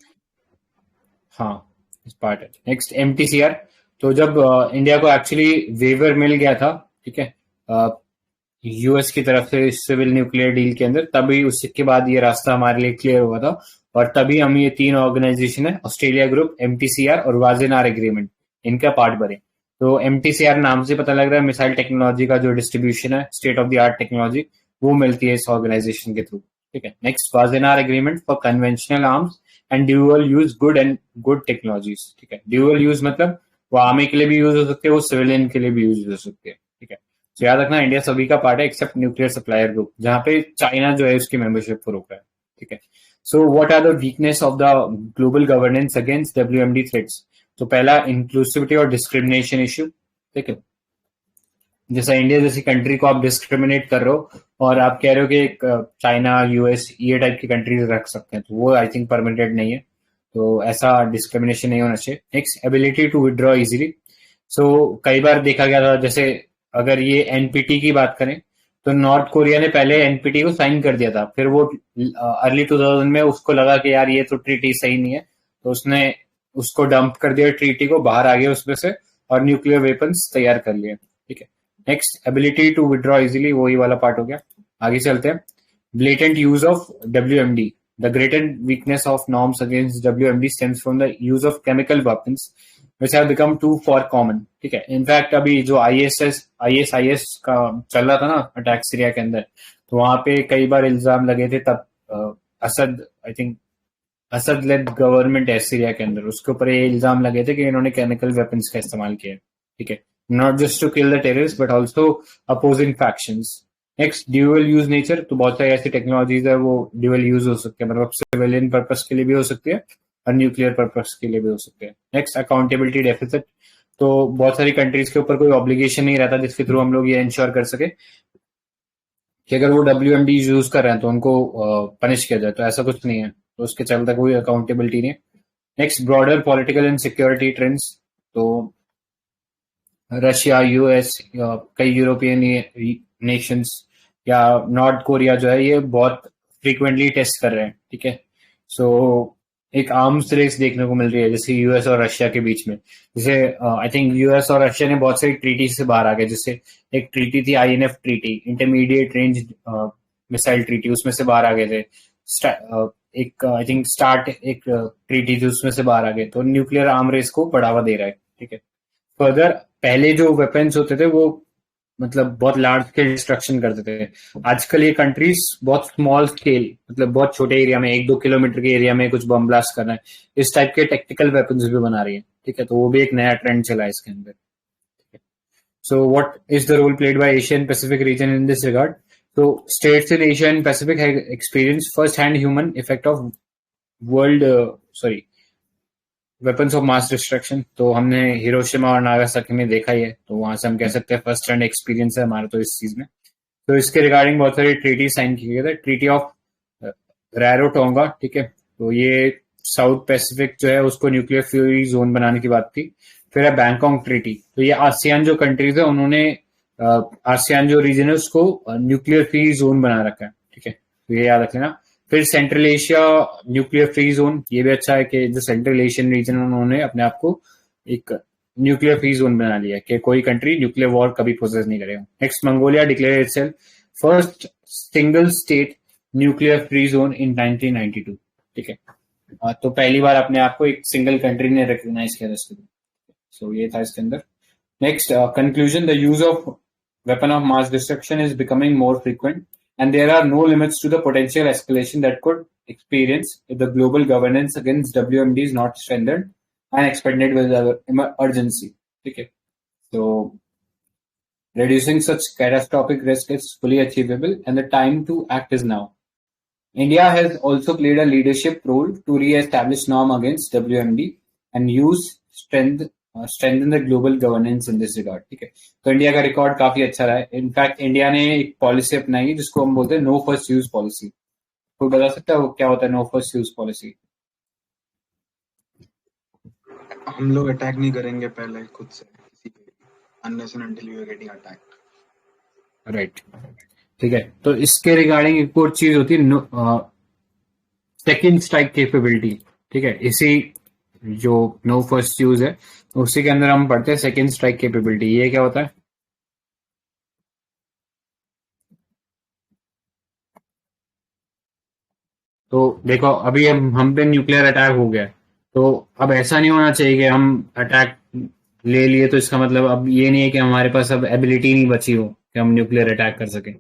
हाँ इस पार्ट है। नेक्स्ट, MTCR, तो जब इंडिया को एक्चुअली वेवर मिल गया था, ठीक है, यूएस की तरफ से सिविल न्यूक्लियर डील के अंदर, तभी उसके बाद ये रास्ता हमारे लिए क्लियर हुआ था, और तभी हम ये 3 ऑर्गेनाइजेशन है, ऑस्ट्रेलिया ग्रुप, MTCR और वाजेनार एग्रीमेंट, इनका पार्ट बने। तो MTCR नाम से पता लग रहा है मिसाइल टेक्नोलॉजी का जो डिस्ट्रीब्यूशन है, state of the art technology, वो मिलती है इस ऑर्गेनाइजेशन के थ्रू, ठीक है। Next, Wassenaar agreement for conventional arms and dual use good technologies, ठीक है। ड्यूअल यूज मतलब वो आर्मी के लिए भी यूज हो सकते हैं, वो सिविलियन के लिए भी यूज हो सकते हैं, ठीक है। तो याद रखना, इंडिया सभी का पार्ट है एक्सेप्ट न्यूक्लियर सप्लायर ग्रुप, जहां पे चाइना जो है उसकी मेंबरशिप को रोक रहा है, ठीक है। So what are the weakness of the global governance against WMD threats? तो पहला, इंक्लूसिविटी और डिस्क्रिमिनेशन इश्यू, ठीक है। जैसा इंडिया जैसी कंट्री को आप डिस्क्रिमिनेट कर रहे हो और आप कह रहे हो कि चाइना, US ये टाइप की कंट्रीज रख सकते हैं, तो वो आई थिंक परमिटेड नहीं है, तो ऐसा डिस्क्रिमिनेशन नहीं होना चाहिए। Next, ability to withdraw easily, so कई बार देखा गया था, जैसे अगर ये NPT की बात करें तो नॉर्थ कोरिया ने पहले NPT को साइन कर दिया था, फिर वो अर्ली 2000 में उसको लगा कि यार ये तो ट्रीटी सही नहीं है, तो उसने उसको डंप कर दिया, ट्रीटी को बाहर आ गया उसमें से, और न्यूक्लियर वेपन्स तैयार कर लिए, ठीक है। Next, ability to withdraw easily, वही वाला पार्ट हो गया। आगे चलते हैं, blatant use of WMD, the greatest weakness of norms against WMD stems from the use of chemical weapons which have become too far common, ठीक है। इनफैक्ट अभी जो ISIS का चल रहा था ना अटैक सीरिया के अंदर, तो वहां पे कई बार इल्जाम लगे थे, तब असद लेड गवर्नमेंट है सीरिया के अंदर, उसके ऊपर ये इल्जाम लगे थे कि इन्होंने केमिकल वेपन्स का इस्तेमाल किया, ठीक है, not just to kill the terrorist but also opposing factions. Next, dual use nature, तो बहुत सारी ऐसी टेक्नोलॉजीज है वो ड्यूअल यूज हो सकती है, मतलब सिविलियन पर्पस के लिए भी हो सकती है और न्यूक्लियर पर्पस के लिए भी हो सकते हैं। नेक्स्ट, अकाउंटेबिलिटी डेफिसिट, तो बहुत सारी कंट्रीज के ऊपर कोई ऑब्लिगेशन नहीं रहता जिसके थ्रू हम लोग ये इंश्योर कर सके कि अगर वो WMD यूज कर रहे हैं तो उनको पनिश किया जाए, तो ऐसा कुछ नहीं है, तो उसके चलते कोई अकाउंटेबिलिटी नहीं है। Next, broader political and security trends, तो रशिया, US, कई यूरोपियन नेशंस या नॉर्थ कोरिया जो है ये बहुत फ्रीक्वेंटली टेस्ट कर रहे हैं, ठीक है। सो एक आर्म्स रेस देखने को मिल रही है जैसे US और रशिया के बीच में, जैसे आई थिंक US और रशिया ने बहुत सारी ट्रीटी से बाहर आ गए, जैसे एक ट्रीटी थी INF treaty, intermediate range missile treaty, उसमें से बाहर आ गए थे। एक आई थिंक स्टार्ट एक ट्रीटी थी, उसमें से बाहर आ गए, तो न्यूक्लियर आर्म रेस को बढ़ावा दे रहा है, ठीक है। फर्दर, पहले जो वेपन्स होते थे वो मतलब बहुत लार्ज स्केल डिस्ट्रक्शन करते थे। आजकल ये कंट्रीज बहुत स्मॉल स्केल, मतलब बहुत छोटे एरिया में 1-2 किलोमीटर के एरिया में कुछ बम ब्लास्ट कर रहे हैं, इस टाइप के टेक्टिकल वेपन्स भी बना रही है। ठीक है, तो वो भी एक नया ट्रेंड चला है इसके अंदर। So what is the role played by Asia and Pacific region in this regard? So states in Asia and Pacific have experienced first-hand human effect of world weapons of mass destruction. तो हमने Hiroshima और Nagasaki में देखा ही है, तो वहां से हम कह सकते हैं फर्स्ट हैंड एक्सपीरियंस है हमारा तो इस चीज में। तो इसके रिगार्डिंग बहुत सारे ट्रीटी साइन किए गए थे। ट्रीटी ऑफ रैरोटोंगा, ठीक है, तो ये साउथ पैसिफिक जो है उसको न्यूक्लियर फ्री जोन बनाने की बात थी। फिर है बैंकॉक ट्रीटी, तो ये आसियान जो कंट्रीज है उन्होंने आसियान जो रीजन है उसको न्यूक्लियर फ्री जोन बना रखा है। ठीक है, तो ये याद रख लेना। फिर central Asia nuclear free zone, ये भी अच्छा है कि जो सेंट्रल एशियन रीजन उन्होंने अपने आप को एक न्यूक्लियर फ्री जोन बना लिया कि कोई कंट्री न्यूक्लियर वॉर कभी प्रोसेस नहीं करेगा। Next, Mongolia declare itself first single state nuclear free zone इन 1992। ठीक है, तो पहली बार अपने आप को एक सिंगल कंट्री ने रिकॉग्नाइज किया इसके लिए। सो ये था इसके अंदर। Next, conclusion, the use of weapon of mass destruction is becoming more frequent and there are no limits to the potential escalation that could experience if the global governance against WMD is not strengthened and expanded with urgency. Okay, so reducing such catastrophic risk is fully achievable and the time to act is now. India has also played a leadership role to re-establish norm against WMD and use strengthen the global governance in this regard. ठीक है, तो India का record काफी अच्छा रहा है। In fact India ने एक पॉलिसी अपनाई है जिसको हम बोलते हैं नो फर्स्ट यूज पॉलिसी। कोई बता सकता है क्या होता है नो फर्स्ट यूज पॉलिसी?
हम लोग अटैक नहीं करेंगे पहले खुद से किसी पे, unless and until we are getting attacked.
Right, ठीक है, तो इसके रिगार्डिंग एक और चीज होती है सेकेंड स्ट्राइक कैपेबिलिटी। ठीक है, इसी जो नो फर्स्ट यूज है उसी के अंदर हम पढ़ते हैं सेकेंड स्ट्राइक कैपेबिलिटी। ये क्या होता है? तो देखो, अभी हम पे न्यूक्लियर अटैक हो गया, तो अब ऐसा नहीं होना चाहिए कि हम अटैक ले लिए तो इसका मतलब अब ये नहीं है कि हमारे पास अब एबिलिटी नहीं बची हो कि हम न्यूक्लियर अटैक कर सकें।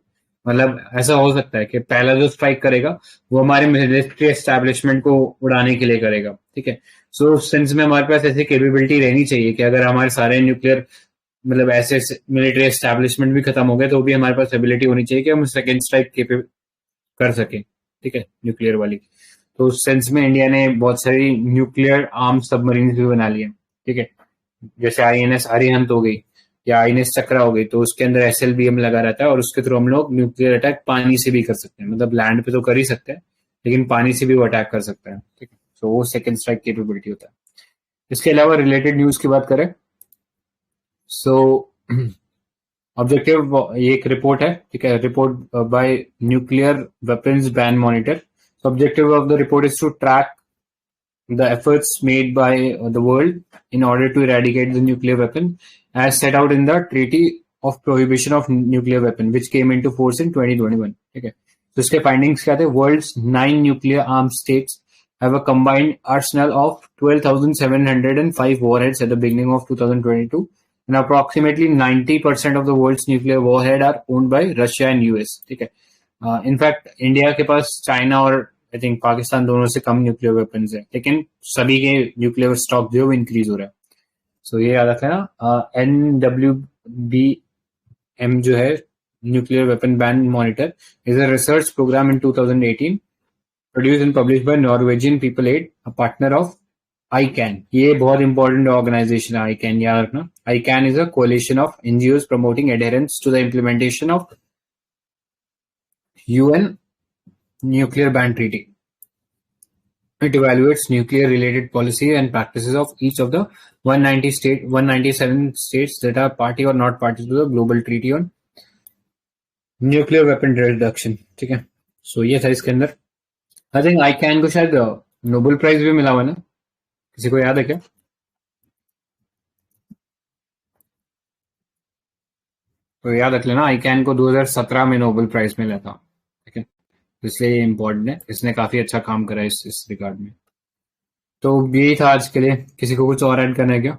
मतलब ऐसा हो सकता है कि पहला जो स्ट्राइक करेगा वो हमारे मिलिट्री एस्टैब्लिशमेंट को उड़ाने के लिए करेगा। ठीक है, सो सेंस में हमारे पास ऐसी कैपेबिलिटी रहनी चाहिए कि अगर हमारे सारे न्यूक्लियर मतलब ऐसे मिलिट्री एस्टैब्लिशमेंट भी खत्म हो गए तो भी हमारे पास एबिलिटी होनी चाहिए कि हम सेकेंड स्ट्राइक कर सकें। ठीक है, न्यूक्लियर वाली। तो उस सेंस में इंडिया ने बहुत सारी न्यूक्लियर आर्म सबमरीन भी बना लिए। ठीक है, जैसे INS अरिहंत हो गई या INS चक्रा हो गई, तो उसके अंदर SLBM लगा रहता है और उसके थ्रू हम लोग न्यूक्लियर अटैक पानी से भी कर सकते हैं। मतलब लैंड पे तो कर ही सकते हैं लेकिन पानी से भी वो अटैक कर सकते हैं। ठीक है, तो वो सेकेंड स्ट्राइक कैपेबिलिटी होता है। इसके अलावा रिलेटेड न्यूज की बात करें, सो ऑब्जेक्टिव, ये एक रिपोर्ट है। ठीक है, report by nuclear weapons ban monitor. Objective of the report is to track the efforts made by the world in order to eradicate the nuclear weapon as set out in the Treaty of Prohibition of Nuclear Weapon which came into force in 2021. ठीक है, तो इसके findings क्या थे? World's 9 nuclear armed states have a combined arsenal of 12,705 warheads at the beginning of 2022 and approximately 90% of the world's nuclear warhead are owned by Russia and US. ठीक है, in fact India के पास China और I think Pakistan दोनों से कम nuclear weapons है, लेकिन सभी के न्यूक्लियर स्टॉक जो है इंक्रीज हो रहा है। सो ये याद रखना। NWBM जो है nuclear weapon ban monitor is a research programme in 2018 produce and publish by Norwegian People Aid, a partner of ICAN। ये बहुत इंपॉर्टेंट ऑर्गेनाइजेशन है ICAN, याद रखना। ICAN is a coalition of NGOs promoting adherence to the implementation of UN Nuclear Ban Treaty. It evaluates nuclear-related policy and practices of each of the 197 states that are party or not party to the Global Treaty on Nuclear Weapon Reduction. ठीक है, सो ये था इसके अंदर। I think ICAN को शायद Nobel prize भी मिला हुआ ना, किसी को याद है क्या? तो याद रख लेना ICAN को 2017 में नोबेल प्राइज मिला था। ठीक है, इसलिए इम्पोर्टेंट है, इसने काफी अच्छा काम करा इस रिगार्ड में। तो यही था आज के लिए। किसी को कुछ और ऐड करना है क्या?